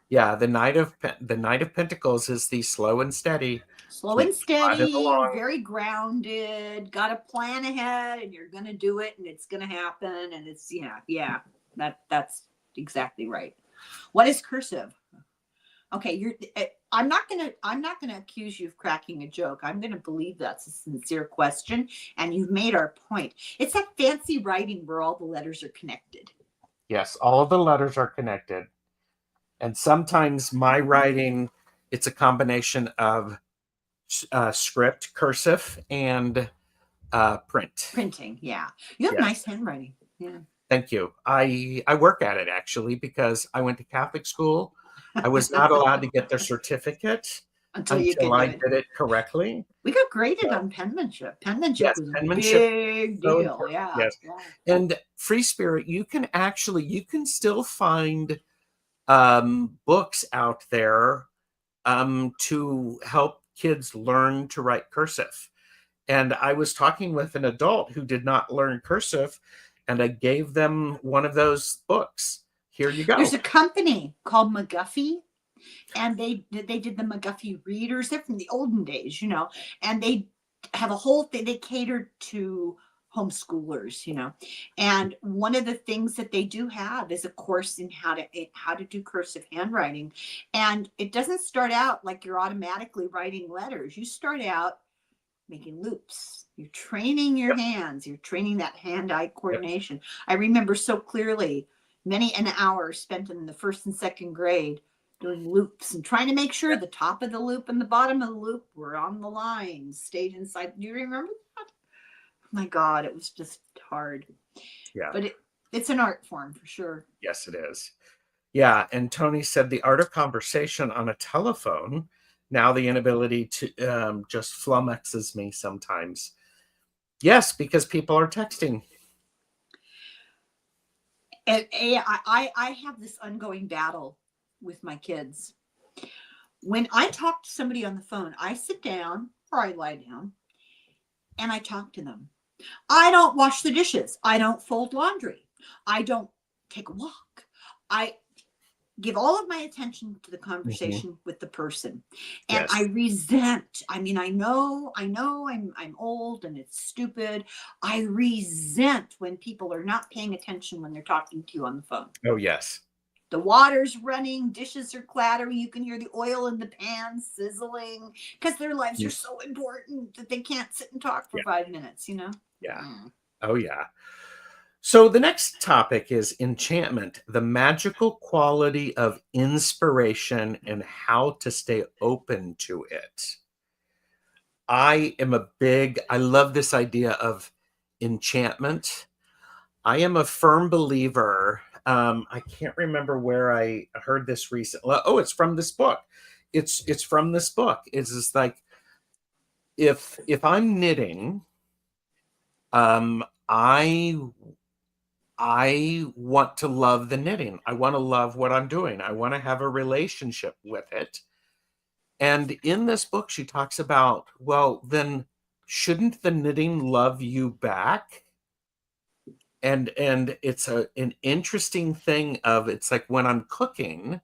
Yeah. The Knight of Pentacles is the slow and steady. Slow and steady, very grounded, got a plan ahead, and you're gonna do it, and it's gonna happen, and it's that's exactly right. What is cursive? Okay, I'm not gonna accuse you of cracking a joke. I'm gonna believe that's a sincere question, and you've made our point. It's that fancy writing where all the letters are connected. Yes, all of the letters are connected, and sometimes my writing, it's a combination of script, cursive, and printing. Yeah, you have nice handwriting. Yeah, thank you. I work at it actually because I went to Catholic school. I was not allowed to get their certificate until I did it correctly. We got graded on penmanship. Penmanship was a big deal. Yeah. And Free Spirit, you can still find books out there to help kids learn to write cursive. And I was talking with an adult who did not learn cursive, and I gave them one of those books. Here you go. There's a company called McGuffey, and they did the McGuffey readers. They're from the olden days, you know, and they have a whole thing. They catered to homeschoolers, you know, and one of the things that they do have is a course in how to do cursive handwriting. And it doesn't start out like you're automatically writing letters. You start out making loops. You're training your hands. You're training that hand-eye coordination. I remember so clearly many an hour spent in the first and second grade doing loops and trying to make sure the top of the loop and the bottom of the loop were on the line, stayed inside. Do you remember that? Oh my God, it was just hard. Yeah. But it's an art form for sure. Yes, it is. Yeah. And Tony said the art of conversation on a telephone, now the inability to just flummoxes me sometimes. Yes, because people are texting. And I have this ongoing battle with my kids. When I talk to somebody on the phone, I sit down or I lie down and I talk to them. I don't wash the dishes. I don't fold laundry. I don't take a walk. I give all of my attention to the conversation with the person. And I resent, I mean, I know I'm old and it's stupid. I resent when people are not paying attention when they're talking to you on the phone. Oh, yes. The water's running, dishes are clattering. You can hear the oil in the pan sizzling because their lives are so important that they can't sit and talk for 5 minutes, you know? Yeah. Oh, yeah. So the next topic is enchantment, the magical quality of inspiration and how to stay open to it. I love this idea of enchantment. I am a firm believer. I can't remember where I heard this recently. Oh, it's from this book. It's from this book. It's just like, if I'm knitting, I want to love the knitting. I want to love what I'm doing. I want to have a relationship with it. And in this book, she talks about, well, then shouldn't the knitting love you back? And it's an interesting thing of, it's like when I'm cooking,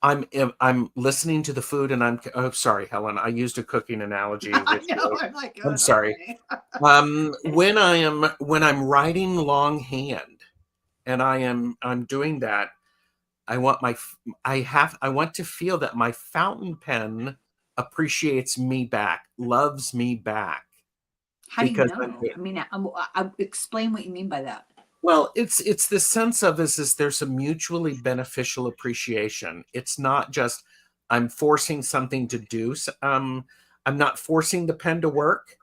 I'm listening to the food and oh, sorry, Helen, I used a cooking analogy. I'm sorry. When I'm writing longhand and I'm doing that. I want I want to feel that my fountain pen appreciates me back, loves me back, How do you because know? I mean, explain what you mean by that. well, it's the sense of is there's a mutually beneficial appreciation. It's not just I'm forcing something to do. I'm not forcing the pen to work.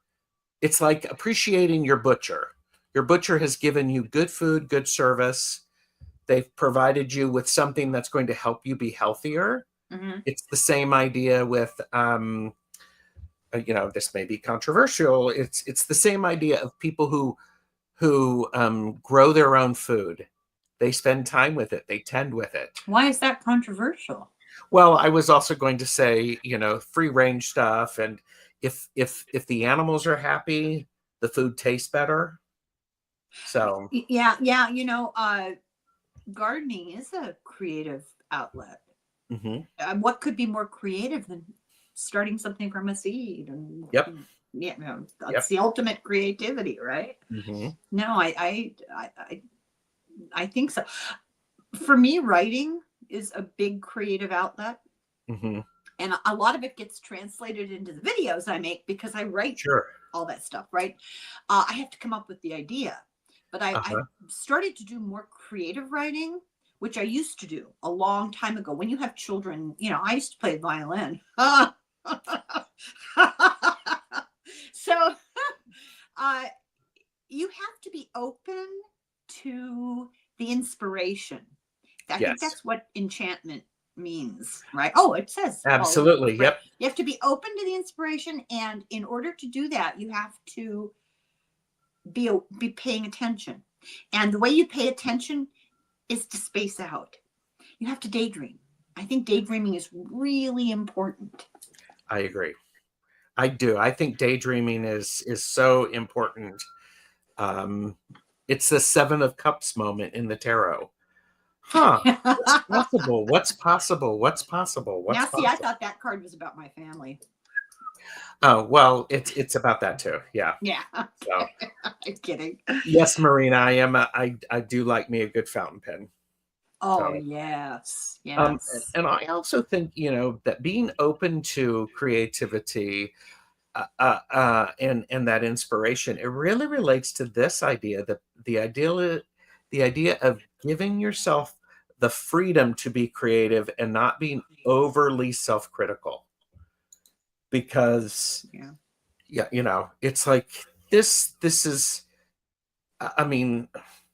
It's like appreciating your butcher. Your butcher has given you good food, good service. They've provided you with something that's going to help you be healthier. Mm-hmm. It's the same idea with, this may be controversial. It's the same idea of people who grow their own food. They spend time with it. They tend with it. Why is that controversial? Well, I was also going to say, free range stuff, and if the animals are happy, the food tastes better. So Yeah, gardening is a creative outlet. mm-hmm. What could be more creative than starting something from a seed? And Yep. Yeah, that's the ultimate creativity, right? Mm-hmm. No, I think so. For me, writing is a big creative outlet. Mm-hmm. And a lot of it gets translated into the videos I make because I write Sure. all that stuff, right? I have to come up with the idea. But I started to do more creative writing, which I used to do a long time ago. When you have children, I used to play violin. So you have to be open to the inspiration. I think that's what enchantment means, right? Oh, it says absolutely. Right? Yep. You have to be open to the inspiration, and in order to do that, you have to be paying attention. And the way you pay attention is to space out. You have to daydream. I think daydreaming is really important. I agree. I do. I think daydreaming is so important. It's the Seven of Cups moment in the tarot. Huh. What's possible? What's possible? What's possible? What's now, see, possible? I thought that card was about my family. Oh, well, it's about that too. Yeah. Yeah. So, I'm kidding. yes, Marina, I do like me a good fountain pen. Oh, So, yes. and I also think, that being open to creativity and that inspiration, it really relates to this idea, that the idea of giving yourself the freedom to be creative and not being overly self-critical, because it's like this is, I mean,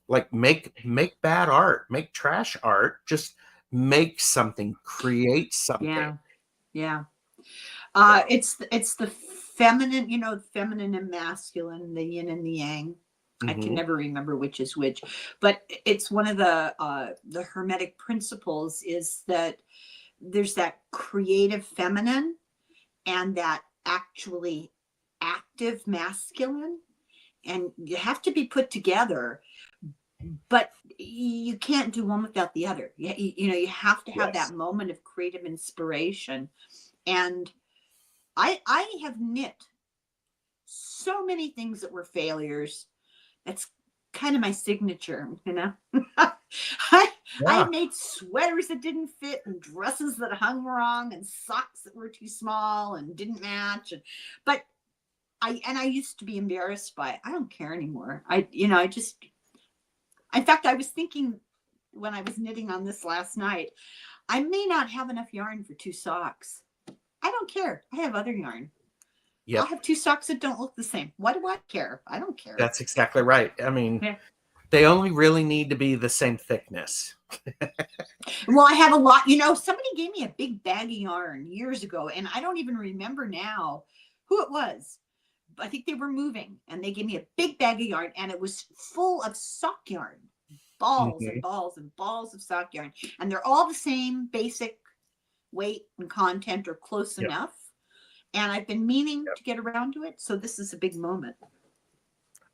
like make bad art, make trash art, just make something, create something. Yeah. It's the feminine, feminine and masculine, the yin and the yang. I can never remember which is which, but it's one of the Hermetic principles is that there's that creative feminine and that actually active masculine, and you have to be put together, but you can't do one without the other. You have to have that moment of creative inspiration. And I have knit so many things that were failures. That's kind of my signature, I made sweaters that didn't fit, and dresses that hung wrong, and socks that were too small and didn't match. But I used to be embarrassed by it. I don't care anymore. In fact, I was thinking when I was knitting on this last night, I may not have enough yarn for 2 socks. I don't care. I have other yarn. I'll have 2 socks that don't look the same. Why do I care? I don't care. That's exactly right. I mean, they only really need to be the same thickness. Well, I have a lot. Somebody gave me a big bag of yarn years ago, and I don't even remember now who it was. I think they were moving, and they gave me a big bag of yarn, and it was full of sock yarn, balls and balls and balls of sock yarn, and they're all the same basic weight and content, or close enough. And I've been meaning to get around to it, so this is a big moment.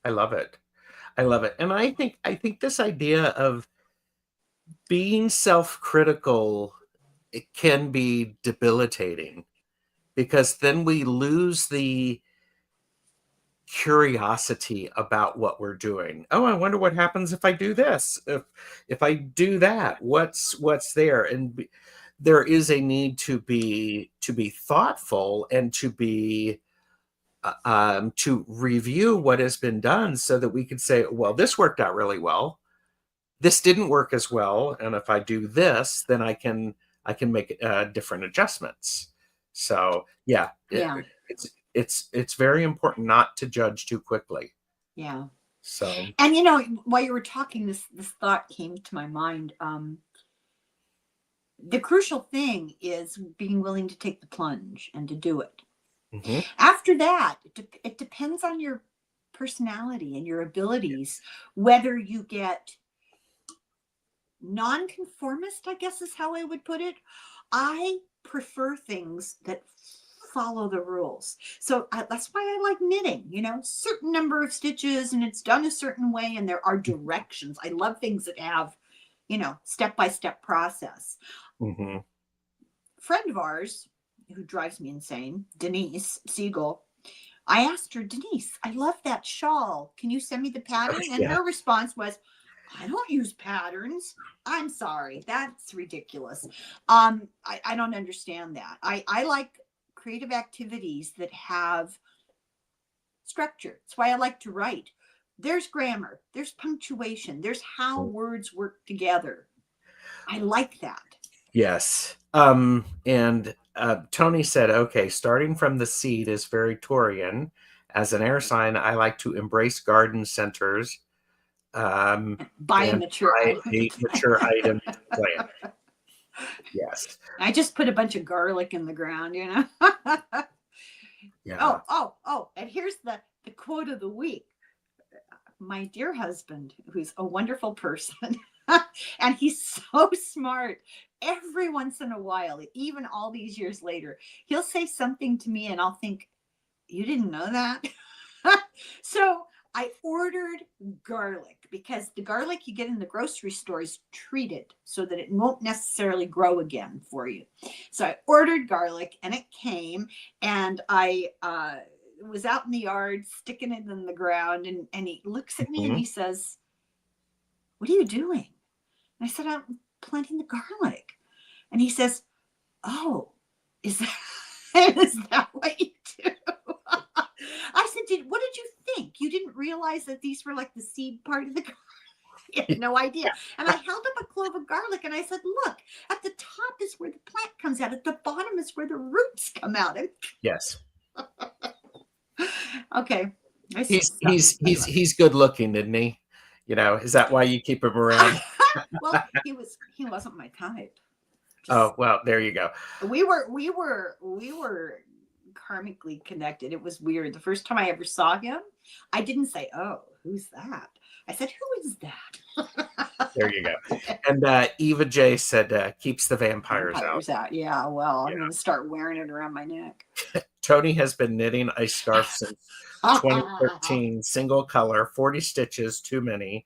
I love it. And I think this idea of being self-critical, it can be debilitating, because then we lose the curiosity about what we're doing. Oh, I wonder what happens if I do this. If I do that, what's there? And there is a need to be thoughtful and to review what has been done so that we can say, well, this worked out really well. This didn't work as well, and if I do this, then I can make different adjustments. So yeah, Yeah. it's very important not to judge too quickly. Yeah. So, And you know, while you were talking, this thought came to my mind. The crucial thing is being willing to take the plunge and to do it. mhm. After that, it depends on your personality and your abilities, whether you get nonconformist, I guess is how I would put it. I prefer things that follow the rules. So that's why I like knitting, you know, certain number of stitches and it's done a certain way and there are directions. I love things that have, you know, step-by-step process. Mhm. Friend of ours who drives me insane, Denise Siegel, I asked her, Denise, I love that shawl. Can you send me the pattern? And Yeah. her response was, I don't use patterns. I'm sorry. That's ridiculous. I don't understand that. I like creative activities that have structure. That's why I like to write. There's grammar, there's punctuation, there's how words work together. I like that. Yes. And Tony said, okay, starting from the seed is very Taurian. As an air sign, I like to embrace garden centers Buy a and mature buy item. a mature item to plant. Yes. I just put a bunch of garlic in the ground, you know. Yeah. Oh, and here's the quote of the week. My dear husband, who's a wonderful person, and he's so smart. Every once in a while, even all these years later, he'll say something to me and I'll think, you didn't know that? So I ordered garlic because the garlic you get in the grocery store is treated so that it won't necessarily grow again for you. So I ordered garlic and it came, and I was out in the yard sticking it in the ground, and he looks at me and Mhm. he says, what are you doing? And I said, I'm planting the garlic. And he says, oh, is that, is that what you do? I said, what did you think? You didn't realize that these were like the seed part of the garlic? I had no idea. And I held up a clove of garlic and I said, look, at the top is where the plant comes out. At the bottom is where the roots come out. And Yes. okay. I He's stop. he's he's he's good looking, isn't he? You know, is that why you keep him around? Well, he wasn't my type. Oh, well, there you go. We were karmically connected. It was weird. The first time I ever saw him, I didn't say, oh, who's that? I said, who is that? There you go. And Eva J said, keeps the vampires out. Yeah, well, I'm Yeah. going to start wearing it around my neck. Tony has been knitting a scarf since 2013, single color, 40 stitches, too many.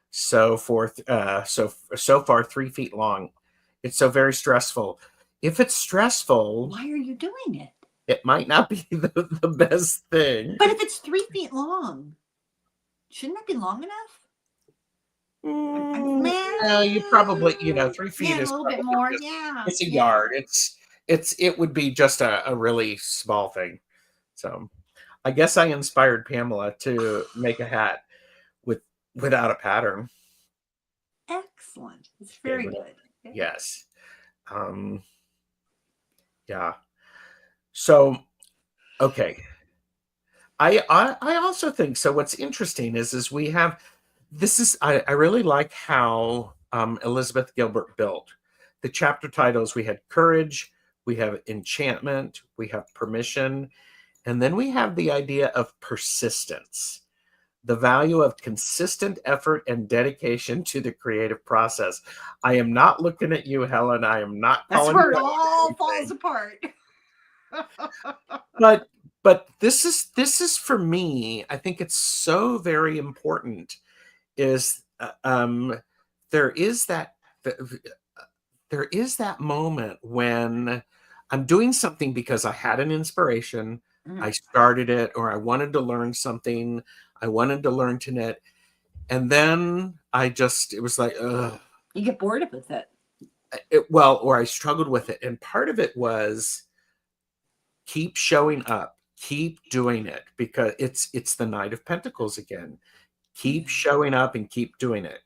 So so far 3 feet long. It's so very stressful. If it's stressful, why are you doing it? it might not be the best thing. But if it's 3 feet long, shouldn't that be long enough? No, you probably, 3 feet Yeah, a is little bit probably more. just, Yeah. it's a yeah. yard. It would be just a really small thing. So I guess I inspired Pamela to make a hat without a pattern. Excellent. It's very Yeah, good. yes. Yeah. So, okay. I also think so. What's interesting is we have this is I really like how Elizabeth Gilbert built the chapter titles. We had courage, we have enchantment, we have permission, and then we have the idea of persistence, the value of consistent effort and dedication to the creative process. I am not looking at you, Helen. I am not That's calling where you it out on all falls anything. apart. But this is for me. I think it's so very important. Is there is that there is that moment when I'm doing something because I had an inspiration, I started it, or I wanted to learn something. I wanted to learn to knit. And then it was like, ugh. You get bored with it. Or I struggled with it. And part of it was keep showing up, keep doing it, because it's the Knight of Pentacles again. Keep showing up and keep doing it.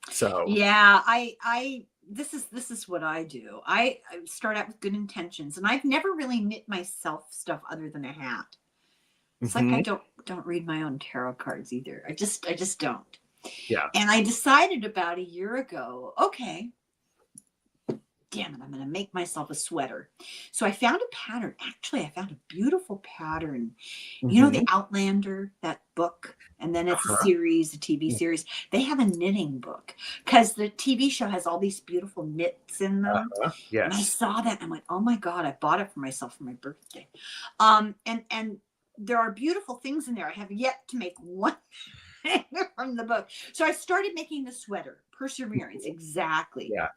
So yeah, I this is what I do. I start out with good intentions, and I've never really knit myself stuff other than a hat. It's like I don't read my own tarot cards either. I just don't. Yeah. And I decided about a year ago, okay, damn it, I'm going to make myself a sweater. So I found a pattern. Actually, I found a beautiful pattern. You know, the Outlander, that book, and then it's a series, a TV series. They have a knitting book because the TV show has all these beautiful knits in them. Yes. And I saw that and I went, oh my God, I bought it for myself for my birthday. And there are beautiful things in there. I have yet to make one from the book. So I started making the sweater, Perseverance, exactly. Yeah.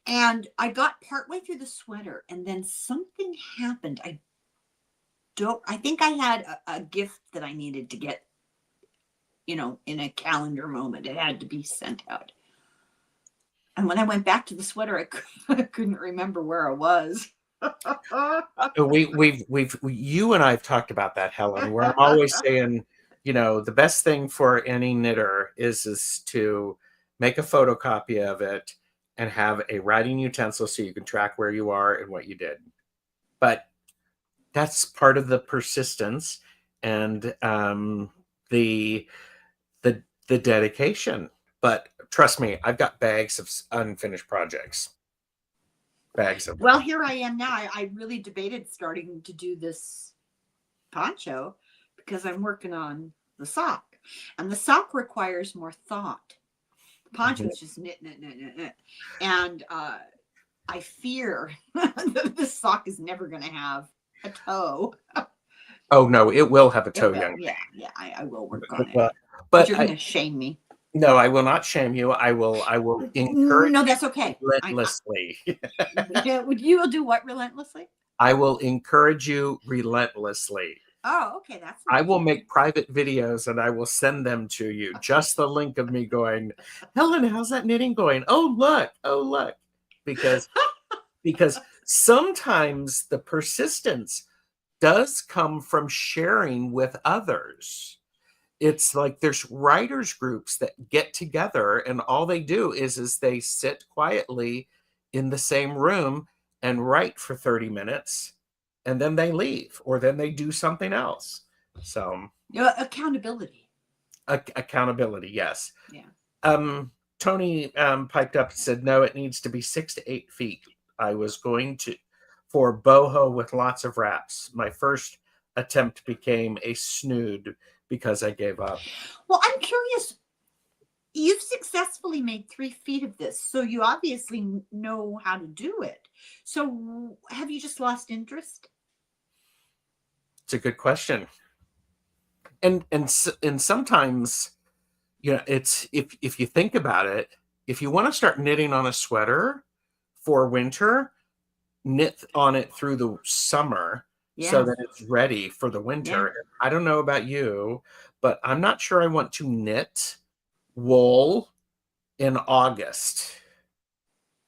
And I got partway through the sweater, and then something happened. I think I had a gift that I needed to get, in a calendar moment. It had to be sent out. And when I went back to the sweater, I couldn't remember where I was. You and I have talked about that, Helen, where I'm always saying, the best thing for any knitter is to make a photocopy of it and have a writing utensil so you can track where you are and what you did. But that's part of the persistence and the dedication. But trust me, I've got bags of unfinished projects. Bags of them. Well, here I am now. I really debated starting to do this poncho because I'm working on the sock, and the sock requires more thought. The poncho is just knit, and I fear that this sock is never going to have a toe. Oh no, it will have a toe, young. Yeah, I will work on it. But you're going to shame me. No, I will not shame you. I will encourage. No, that's okay. Relentlessly. You will do what relentlessly? I will encourage you relentlessly. Oh, okay. That's. I will make private videos and I will send them to you. Just the link of me going, Helen, how's that knitting going? Oh look, because sometimes the persistence does come from sharing with others. It's like there's writers groups that get together and all they do is they sit quietly in the same room and write for 30 minutes and then they leave or then they do something else. So accountability. Accountability, yes. Yeah. Tony piped up and said, no, it needs to be 6 to 8 feet. I was going for boho with lots of wraps. My first attempt became a snood because I gave up. Well, I'm curious. You've successfully made 3 feet of this, so you obviously know how to do it. So have you just lost interest? It's a good question. And sometimes, it's if you think about it, if you want to start knitting on a sweater for winter, knit on it through the summer. Yeah. So that it's ready for the winter. Yeah. I don't know about you, but I'm not sure I want to knit wool in August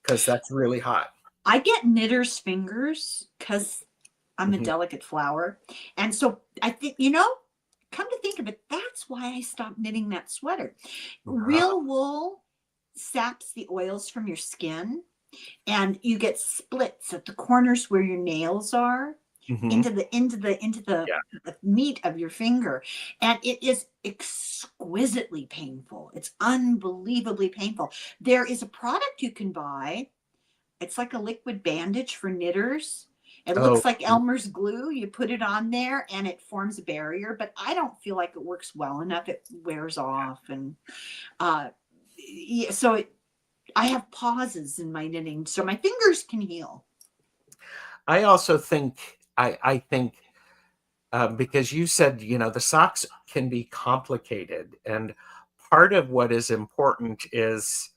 because that's really hot. I get knitter's fingers because I'm a delicate flower. And so I think, come to think of it, that's why I stopped knitting that sweater. Wow. Real wool saps the oils from your skin and you get splits at the corners where your nails are. Into the meat of your finger, and it is exquisitely painful. It's unbelievably painful. There is a product you can buy. It's like a liquid bandage for knitters. It looks like Elmer's glue. You put it on there and it forms a barrier, but I don't feel like it works well enough. It wears off, and so I have pauses in my knitting so my fingers can heal. I also think I think because you said, the socks can be complicated. And part of what is important is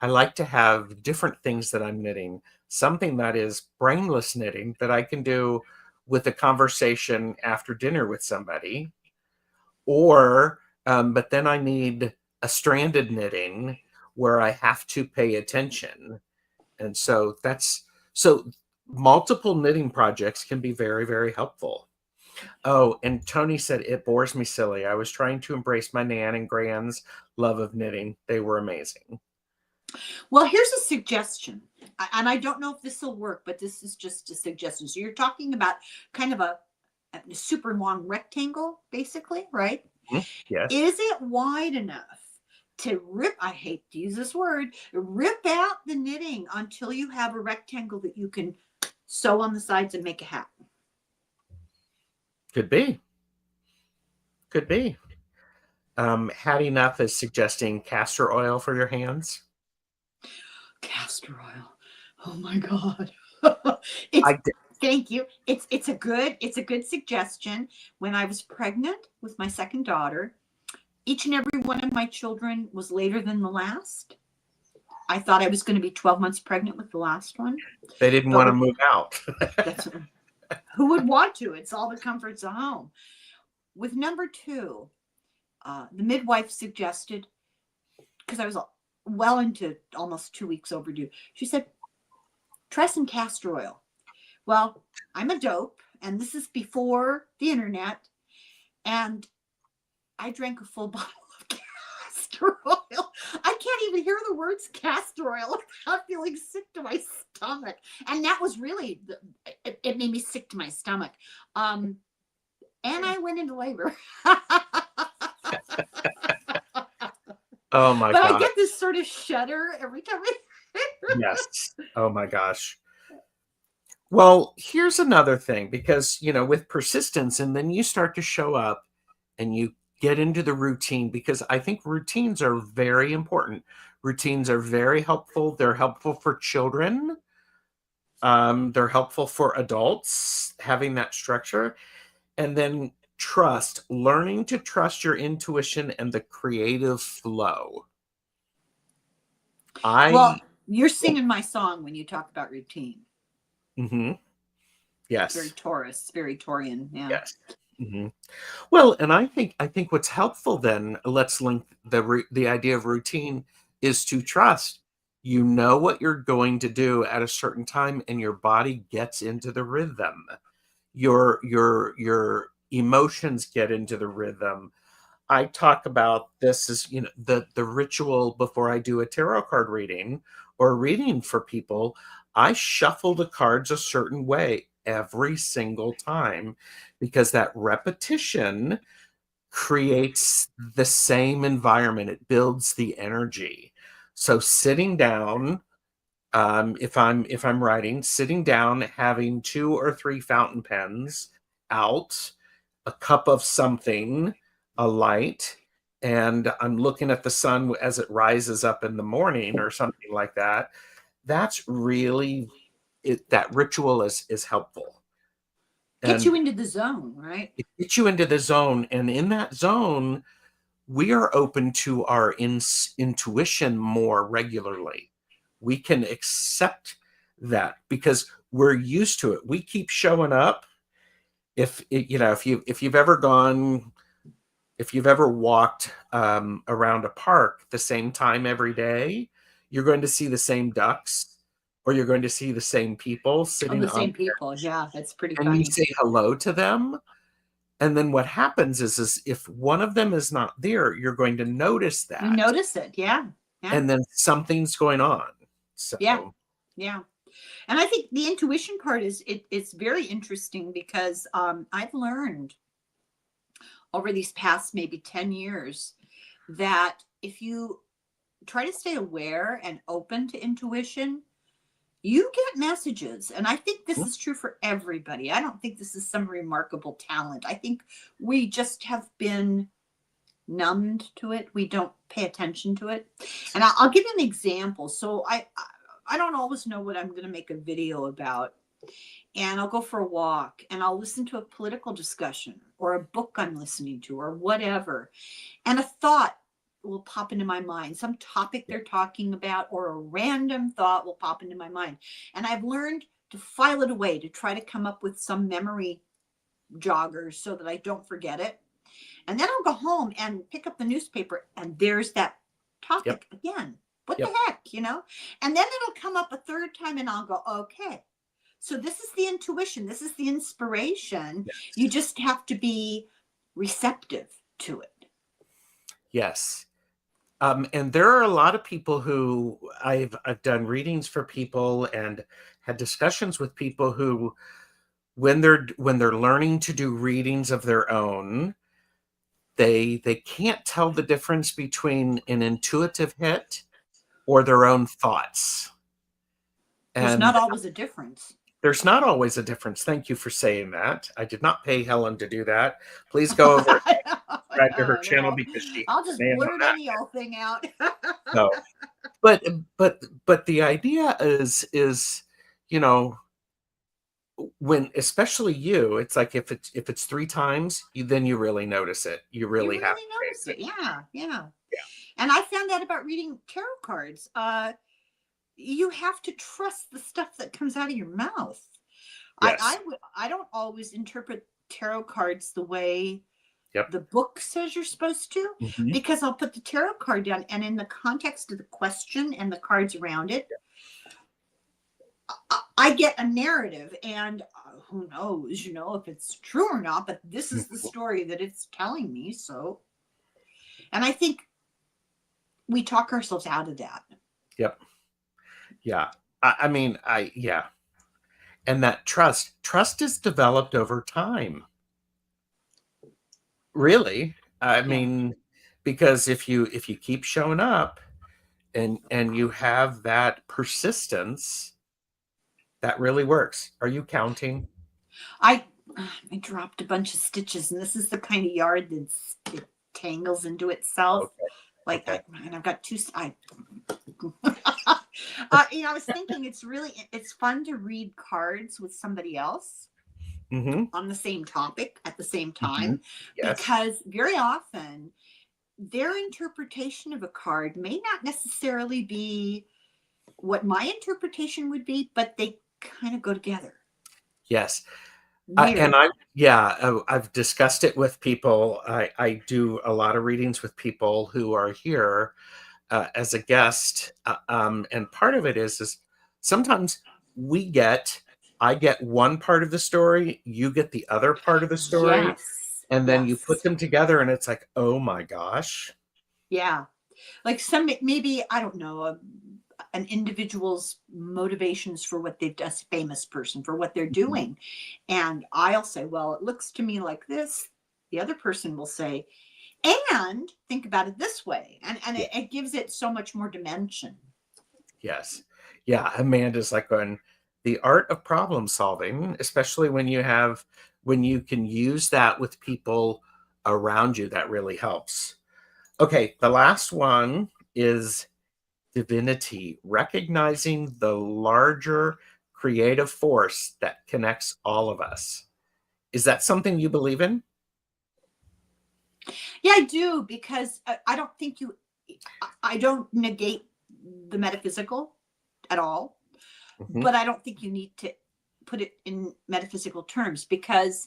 I like to have different things that I'm knitting. Something that is brainless knitting that I can do with a conversation after dinner with somebody, or but then I need a stranded knitting where I have to pay attention. And so multiple knitting projects can be very, very helpful. Oh, and Tony said, it bores me silly. I was trying to embrace my nan and grand's love of knitting. They were amazing. Well, here's a suggestion. And I don't know if this will work, but this is just a suggestion. So you're talking about kind of a super long rectangle, basically, right? Mm-hmm. Yes. Is it wide enough to rip, I hate to use this word, rip out the knitting until you have a rectangle that you can sew on the sides and make a hat? Could be. Could be. Hattie Enough is suggesting castor oil for your hands. Castor oil. Oh my God. Thank you. It's a good suggestion. When I was pregnant with my second daughter, each and every one of my children was later than the last. I thought I was going to be 12 months pregnant with the last one. They didn't want to move out. Who would want to? It's all the comforts of home. With number 2, the midwife suggested, because I was well into almost 2 weeks overdue, she said, try some castor oil. Well, I'm a dope, and this is before the internet, and I drank a full bottle of castor oil. I can't even hear the words castor oil without feeling sick to my stomach. And that was really, it made me sick to my stomach. And I went into labor. Oh my God. God. I get this sort of shudder every time I Yes. Oh my gosh. Well, here's another thing, because, with persistence, and then you start to show up and you get into the routine, because I think routines are very important. Routines are very helpful. They're helpful for children. They're helpful for adults, having that structure. And then learning to trust your intuition and the creative flow. Well, you're singing my song when you talk about routine. Mm-hmm. Yes. Very Taurus, very Taurian. Yeah. Yes. Mm-hmm. Well, and I think what's helpful then, let's link the idea of routine, is to trust. You know what you're going to do at a certain time, and your body gets into the rhythm. Your emotions get into the rhythm. I talk about this as, the ritual before I do a tarot card reading or reading for people. I shuffle the cards a certain way every single time, because that repetition creates the same environment. It builds the energy. So sitting down, if I'm writing, sitting down, having 2 or 3 fountain pens out, a cup of something, a light, and I'm looking at the sun as it rises up in the morning or something like that. That's really that ritual is helpful. Gets you into the zone, right? It gets you into the zone, and in that zone, we are open to our intuition more regularly. We can accept that because we're used to it. We keep showing up. If you've ever walked around a park the same time every day, you're going to see the same ducks, or you're going to see the same people sitting the same on people. Yeah, that's pretty and funny. you say hello to them. And then what happens is if one of them is not there, you're going to notice that. You notice it, yeah. And then something's going on. So yeah. And I think the intuition part it's very interesting, because I've learned over these past maybe 10 years that if you try to stay aware and open to intuition, you get messages. And I think this is true for everybody. I don't think this is some remarkable talent. I think we just have been numbed to it. We don't pay attention to it. And I'll give you an example. So I don't always know what I'm going to make a video about. And I'll go for a walk and I'll listen to a political discussion or a book I'm listening to or whatever. And a thought will pop into my mind, some topic they're talking about, or a random thought will pop into my mind. And I've learned to file it away, to try to come up with some memory joggers so that I don't forget it. And then I'll go home and pick up the newspaper, and there's that topic again. What the heck, you know? And then it'll come up a third time, and I'll go, okay. So this is the intuition. This is the inspiration. Yes. You just have to be receptive to it. Yes. And there are a lot of people who I've done readings for people and had discussions with people who, when they're learning to do readings of their own, they can't tell the difference between an intuitive hit or their own thoughts. There's not always a difference. There's not always a difference. Thank you for saying that. I did not pay Helen to do that. Please go over and subscribe to her channel because I'll just blurt any old thing out. No, but the idea is, you know, when, especially you, it's like if it's 3 times, then you really notice it. You really have to notice it. Yeah. And I found that about reading tarot cards. You have to trust the stuff that comes out of your mouth. Yes. I don't always interpret tarot cards the way the book says you're supposed to, because I'll put the tarot card down, and in the context of the question and the cards around it, I get a narrative, and who knows, you know, if it's true or not, but this is the story that it's telling me. So, and I think we talk ourselves out of that. Yep. Yeah. I mean, and that trust is developed over time. Really. I mean, because if you keep showing up and you have that persistence, that really works. Are you counting? I dropped a bunch of stitches, and this is the kind of yard that it tangles into itself. Okay. Like, and I've got 2. You know, I was thinking it's fun to read cards with somebody else on the same topic at the same time, because very often their interpretation of a card may not necessarily be what my interpretation would be, but they kind of go together. Yes. And I've discussed it with people. I do a lot of readings with people who are here as a guest. And part of it is sometimes I get one part of the story, you get the other part of the story, and then you put them together, and it's like, oh my gosh. Yeah. Like maybe, I don't know, an individual's motivations for what they've done, a famous person for what they're doing. And I'll say, well, it looks to me like this. The other person will say, and think about it this way. And it gives it so much more dimension. Yes. Yeah. Amanda's like going, the art of problem solving, especially when you can use that with people around you, that really helps. Okay. The last one is divinity, recognizing the larger creative force that connects all of us. Is that something you believe in? Yeah, I do, because I don't negate the metaphysical at all, but I don't think you need to put it in metaphysical terms, because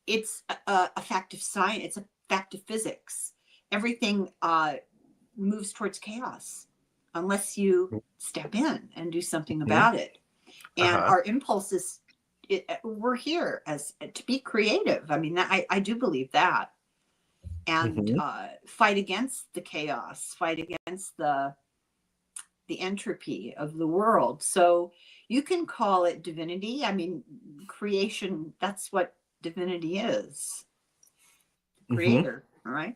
it's a fact of science. It's a fact of physics. Everything moves towards chaos unless you step in and do something about it. And our impulses, we're here to be creative. I mean, I do believe that. And fight against the chaos, fight against the entropy of the world. So you can call it divinity. I mean, creation, that's what divinity is. Creator, right?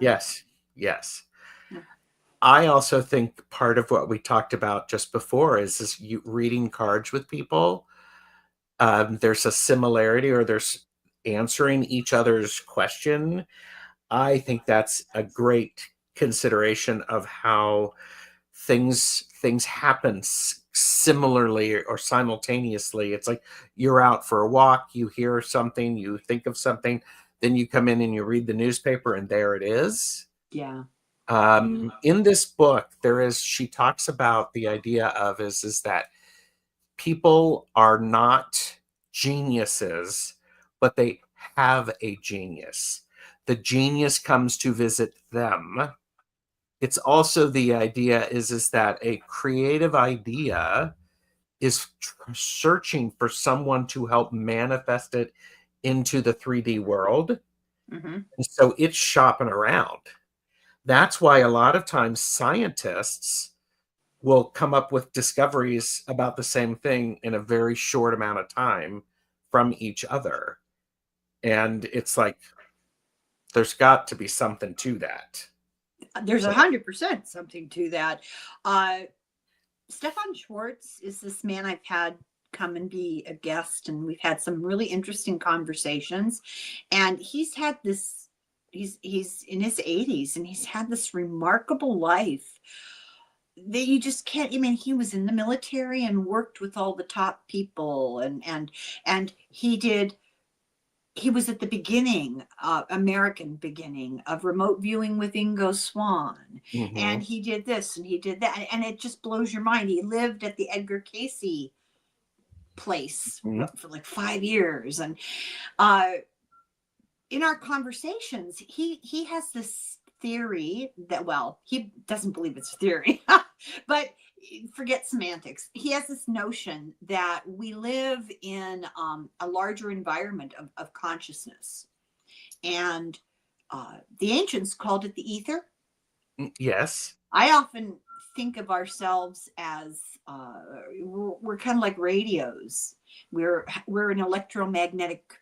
Yes. I also think part of what we talked about just before is you reading cards with people. There's a similarity, or there's answering each other's question. I think that's a great consideration of how things happen similarly or simultaneously. It's like you're out for a walk, you hear something, you think of something, then you come in and you read the newspaper, and there it is. Yeah. In this book, she talks about the idea of is that people are not geniuses, but they have a genius. The genius comes to visit them. It's also the idea is that a creative idea is searching for someone to help manifest it into the 3D world. Mhm. And so it's shopping around. That's why a lot of times scientists will come up with discoveries about the same thing in a very short amount of time from each other. And it's like, there's got to be something to that. There's So, 100% something to that. Uh, Stefan Schwartz is this man I've had come and be a guest, and we've had some really interesting conversations. And he's had this. He's in his 80s, and he's had this remarkable life that you just can't. I mean, he was in the military and worked with all the top people, and he was at the beginning, American beginning of remote viewing with Ingo Swann. And mhm, he did this and he did that. And it just blows your mind. He lived at the Edgar Casey place mhm. for like 5 years. And uh, in our conversations, he has this theory that, well, he doesn't believe it's a theory, but forget semantics. He has this notion that we live in a larger environment of consciousness. And the ancients called it the ether. Yes. I often think of ourselves as we're kind of like radios. We're an electromagnetic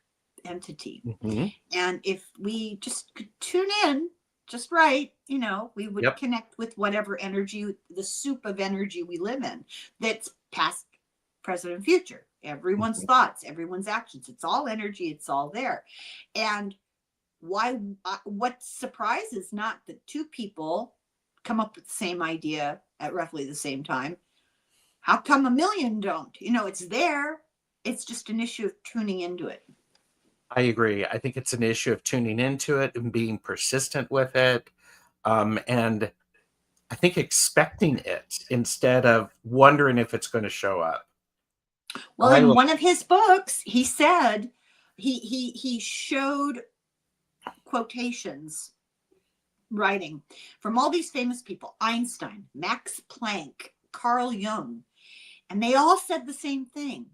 entity. Mhm. And if we just could tune in just right, we would Yep. connect with whatever energy, the soup of energy we live in, that's past, present, and future. Everyone's Mhm. thoughts, everyone's actions. It's all energy, it's all there. And what surprises not that two people come up with the same idea at roughly the same time. How come a million don't? It's there. It's just an issue of tuning into it. I agree. I think it's an issue of tuning into it and being persistent with it. And I think expecting it instead of wondering if it's going to show up. Well, I in like, one of his books, he said he showed quotations writing from all these famous people: Einstein, Max Planck, Carl Jung, and they all said the same thing.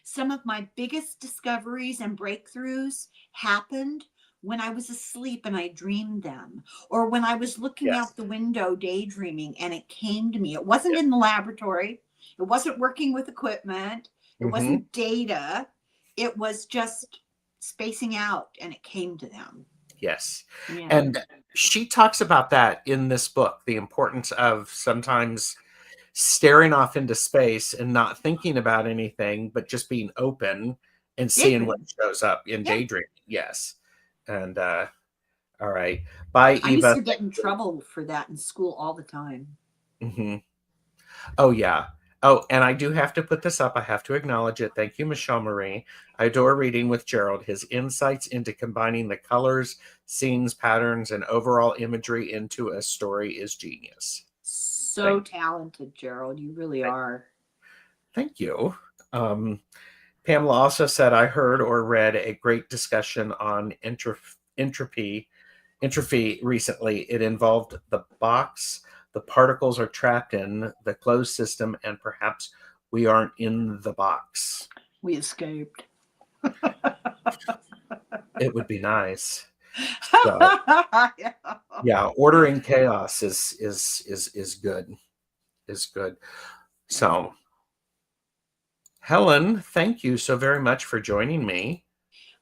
Some of my biggest discoveries and breakthroughs happened when I was asleep and I dreamed them, or when I was looking yes, out the window daydreaming and it came to me. It wasn't yes. in the laboratory, it wasn't working with equipment, it Hmm. wasn't data, it was just spacing out and it came to them. Yes. Yeah. And she talks about that in this book, the importance of sometimes staring off into space and not thinking about anything, but just being open and seeing what Daydream. shows up in Yeah. daydreaming. Yes. And all right. Bye, I used Eva. to get in trouble for that in school all the time. Hmm. Oh, yeah. Oh, and I do have to put this up. I have to acknowledge it. Thank you, Michelle Marie. I adore reading with Gerald. His insights into combining the colors, scenes, patterns, and overall imagery into a story is genius. So Thank, talented, Gerald. You really are. thank you. Um, Pamela also said, I heard or read a great discussion on entropy recently. It involved the box the particles are trapped in, the closed system, and perhaps we aren't in the box. We escaped. It would be nice. So Yeah. yeah, order in chaos is good. Is good. So Helen, thank you so very much for joining me.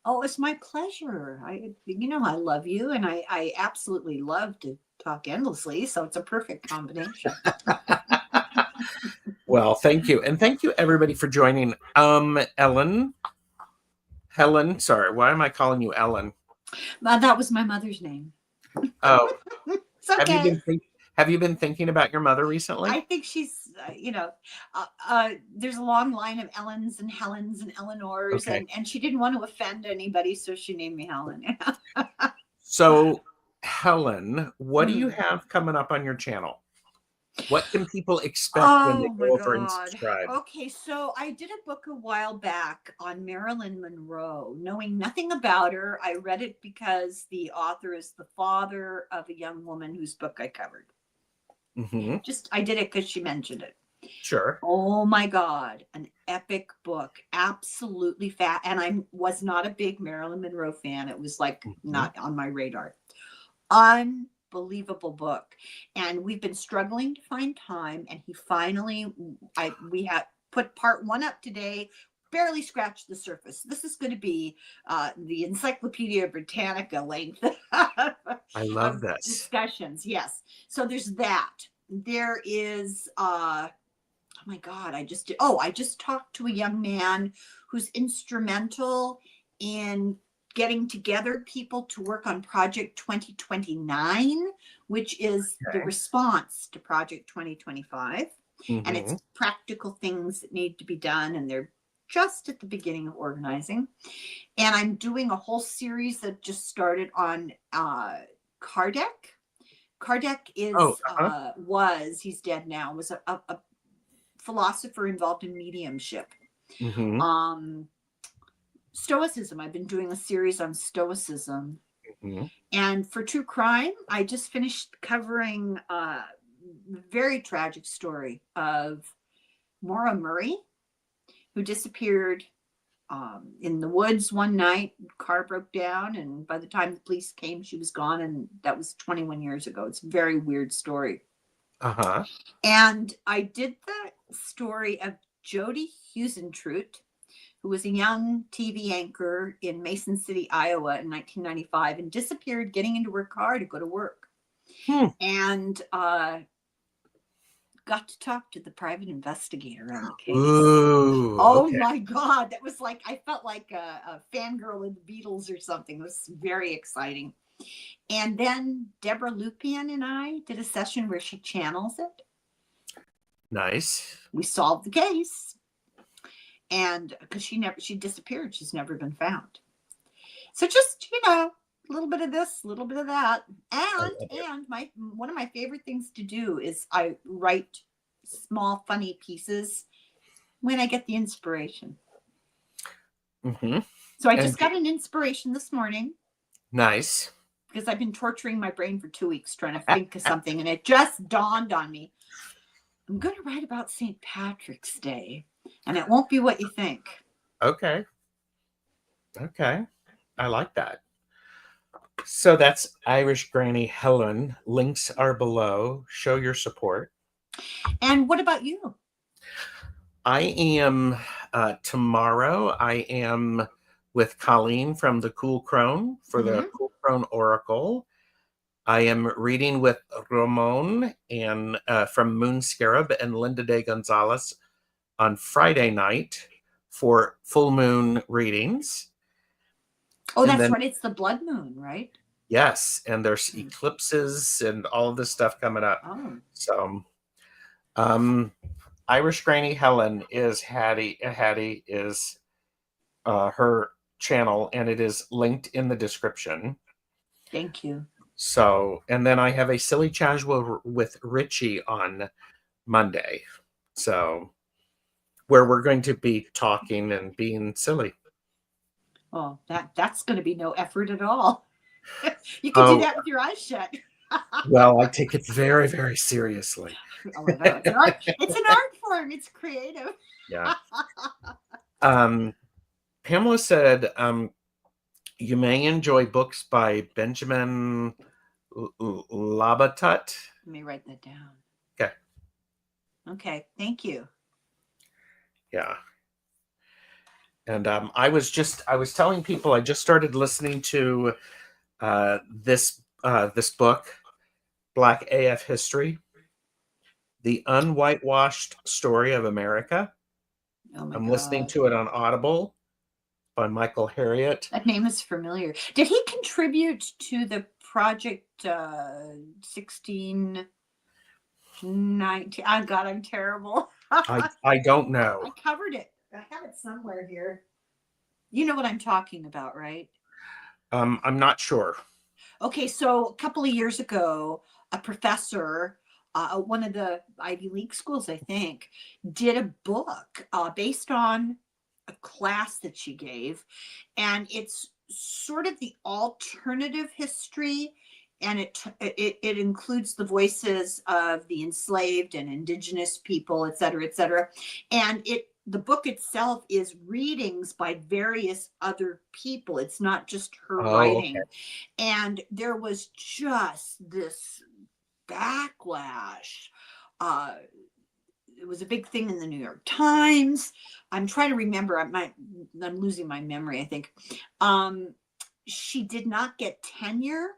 Oh, it's my pleasure. I love you, and I absolutely love to talk endlessly. So it's a perfect combination. Well, thank you. And thank you everybody for joining. Helen, sorry, why am I calling you Ellen? That was my mother's name. Oh, It's have you okay. have you been thinking about your mother recently? I think she's, there's a long line of Ellens and Helens and Eleanors, Okay. and she didn't want to offend anybody, so she named me Helen. So, Helen, what do you Hmm. have coming up on your channel? What can people expect when they Oh my go over and God. subscribe? Okay, so I did a book a while back on Marilyn Monroe. Knowing nothing about her, I read it because the author is the father of a young woman whose book I covered. Hmm. Just, I did it because she mentioned it. Sure. Oh my God, an epic book. Absolutely fat. And I was not a big Marilyn Monroe fan. It was like Hmm. not on my radar. Unbelievable book. And we've been struggling to find time. And he finally, we had put part one up today, barely scratched the surface. This is going to be the Encyclopedia Britannica length I love of this. discussions. Yes. So there's that. There is oh my God, I just talked to a young man who's instrumental in getting together people to work on Project 2029, which is the Okay. response to Project 2025. And it's Hmm. practical things that need to be done. And they're just at the beginning of organizing. And I'm doing a whole series that just started on Kardec. Kardec Oh, he's dead now, was a philosopher involved in mediumship. hmm. Um, Stoicism. I've been doing a series on Stoicism. Hmm. And for true crime, I just finished covering a very tragic story of Maura Murray, who disappeared in the woods one night. Car broke down, and by the time the police came, she was gone. And that was 21 years ago. It's a very weird story. Uh-huh. And I did the story of Jody Husentrut, who was a young TV anchor in Mason City, Iowa in 1995 and disappeared getting into her car to go to work. Hmm. And got to talk to the private investigator on the case. Ooh, Oh okay. my God. That was like, I felt like a fangirl in the Beatles or something. It was very exciting. And then Deborah Lupien and I did a session where she channels it. Nice. We solved the case. And because she disappeared, she's never been found. So just, a little bit of this, a little bit of that. I And love it. one of my favorite things to do is I write small funny pieces when I get the inspiration. Hmm. So I And just got an inspiration this morning nice. because I've been torturing my brain for 2 weeks trying to think of something, and it just dawned on me. I'm going to write about St. Patrick's Day, and it won't be what you think. Okay. Okay. I like that. So that's Irish Granny Helen. Links are below. Show your support. And what about you? I am tomorrow. I am with Colleen from the Cool Crone for the Mm-hmm. Cool Crone Oracle. I am reading with Ramon and from Moon Scarab and Linda de Gonzalez on Friday night for full moon readings. Oh, And that's then right. It's the blood moon, right? yes, and there's eclipses and all of this stuff coming up. Oh, So um Irish Granny Helen is Hattie is her channel, and it is linked in the description. thank you. So, and then I have a silly challenge with Richie on Monday. So, where we're going to be talking and being silly. Oh, that's going to be no effort at all. You can do Oh, that with your eyes shut. well, I take it very, very seriously. Oh, I know. It's an art. It's an art form. It's creative. Yeah. Um, Pamela said, you may enjoy books by Benjamin Labatut. Let me write that down. Okay. Okay. Thank you. Yeah. And I was telling people I just started listening to this book, Black AF History, the unwhitewashed story of America. Oh my I'm listening God. to it on Audible by Michael Harriot. That name is familiar. Did he contribute to the Project 1619? Oh God, I'm terrible. I don't know. I covered it. I have it somewhere here. You know what I'm talking about, right? I'm not sure. Okay, so a couple of years ago, a professor one of the Ivy League schools, I think, did a book based on a class that she gave. And it's sort of the alternative history. And it includes the voices of the enslaved and indigenous people, et cetera, et cetera. And the book itself is readings by various other people. It's not just her Oh, writing. And there was just this backlash. It was a big thing in the New York Times. I'm trying to remember. I'm losing my memory, I think. She did not get tenure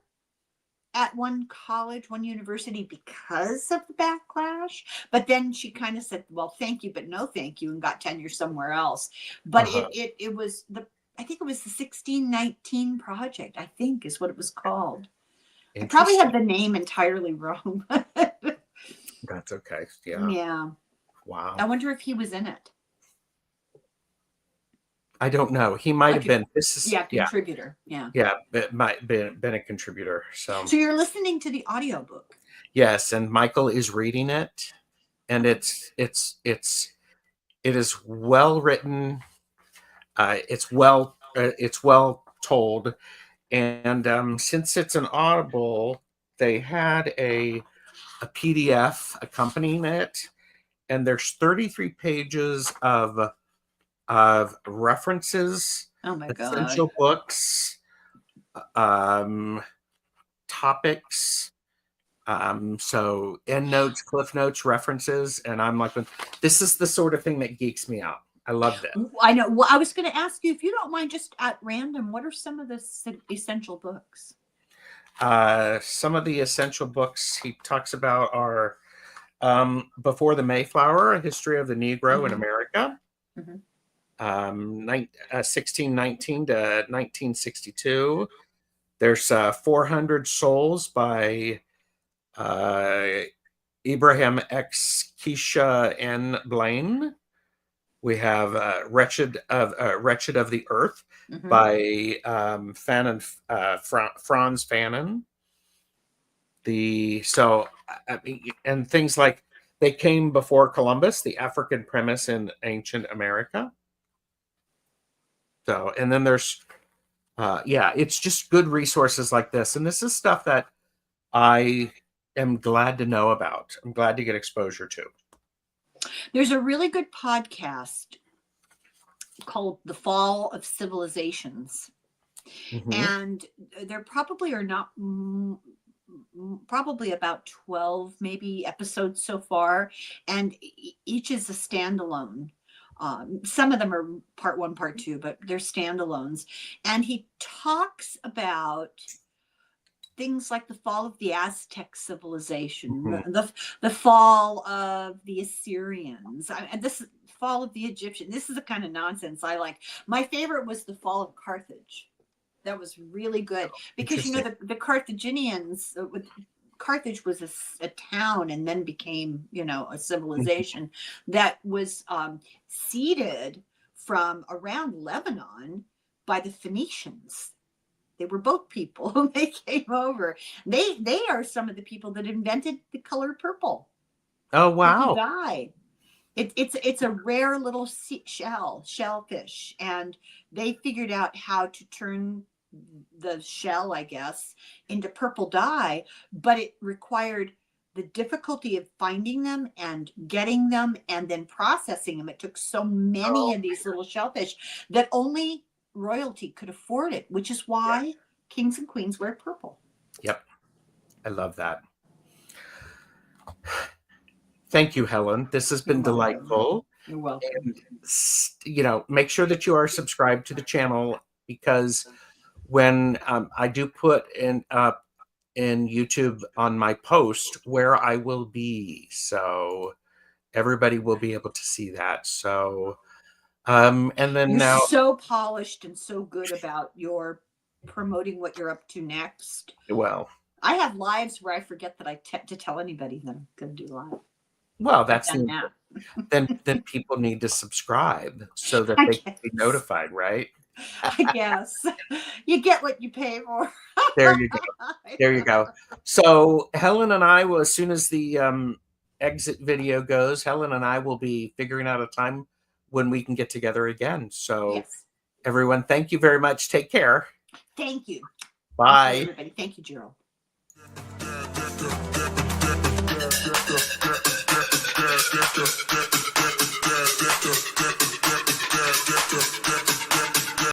at one college, one university, because of the backlash. But then she kind of said, well, thank you, but no thank you, and got tenure somewhere else. But it was I think it was the 1619 Project, I think is what it was called. I probably have the name entirely wrong. That's okay. Yeah. Yeah. Wow. I wonder if he was in it. I don't know. He might have been. This is contributor. Yeah. Yeah, it might been a contributor. So you're listening to the audiobook. Yes, and Michael is reading it, and it is well written. It's well told, and since it's an Audible, they had a PDF accompanying it, and there's 33 pages of references, Oh my God. essential books, topics, so end notes, cliff notes, references, and I'm like, this is the sort of thing that geeks me out. I loved it. I know. Well, I was going to ask you, if you don't mind, just at random, what are some of the essential books? Some of the essential books he talks about are Before the Mayflower, A History of the Negro in America, 1619 to 1962. There's 400 Souls by Ibrahim X. Keisha N. Blaine. We have Wretched of the Earth by Franz Fanon. And things like They Came Before Columbus, The African Premise in Ancient America. So, and then there's, it's just good resources like this. And this is stuff that I am glad to know about. I'm glad to get exposure to. There's a really good podcast called The Fall of Civilizations. And there probably are not, probably about 12 maybe episodes so far. And each is a standalone. Some of them are part 1, part 2, but they're standalones. And he talks about things like the fall of the Aztec civilization, the fall of the Assyrians, and this fall of the Egyptian. This is the kind of nonsense I like. My favorite was the fall of Carthage. That was really good because, you know, the Carthaginians, Carthage was a town and then became, you know, a civilization that was seeded from around Lebanon by the Phoenicians. They were boat people when they came over. They are some of the people that invented the color purple. Oh, wow. Dye. It's a rare little shellfish, and they figured out how to turn the shell, I guess, into purple dye, but it required the difficulty of finding them and getting them and then processing them. It took so many of these little shellfish that only royalty could afford it, which is why kings and queens wear purple. Yep. I love that. Thank you, Helen. This has been delightful. You're welcome. And, you know, make sure that you are subscribed to the channel, because when I do put in YouTube on my post where I will be, so everybody will be able to see that. So and then you're so polished and so good about your promoting what you're up to next. Well, I have lives where I forget that I to tell anybody that I'm going to do live. Well, that's then people need to subscribe so that they can be notified, right? I guess you get what you pay for. There you go. There you go. So Helen and I will, as soon as the exit video goes, Helen and I will be figuring out a time when we can get together again. So Yes. everyone, thank you very much. Take care. Thank you. Bye. Everybody. Thank you, Gerald.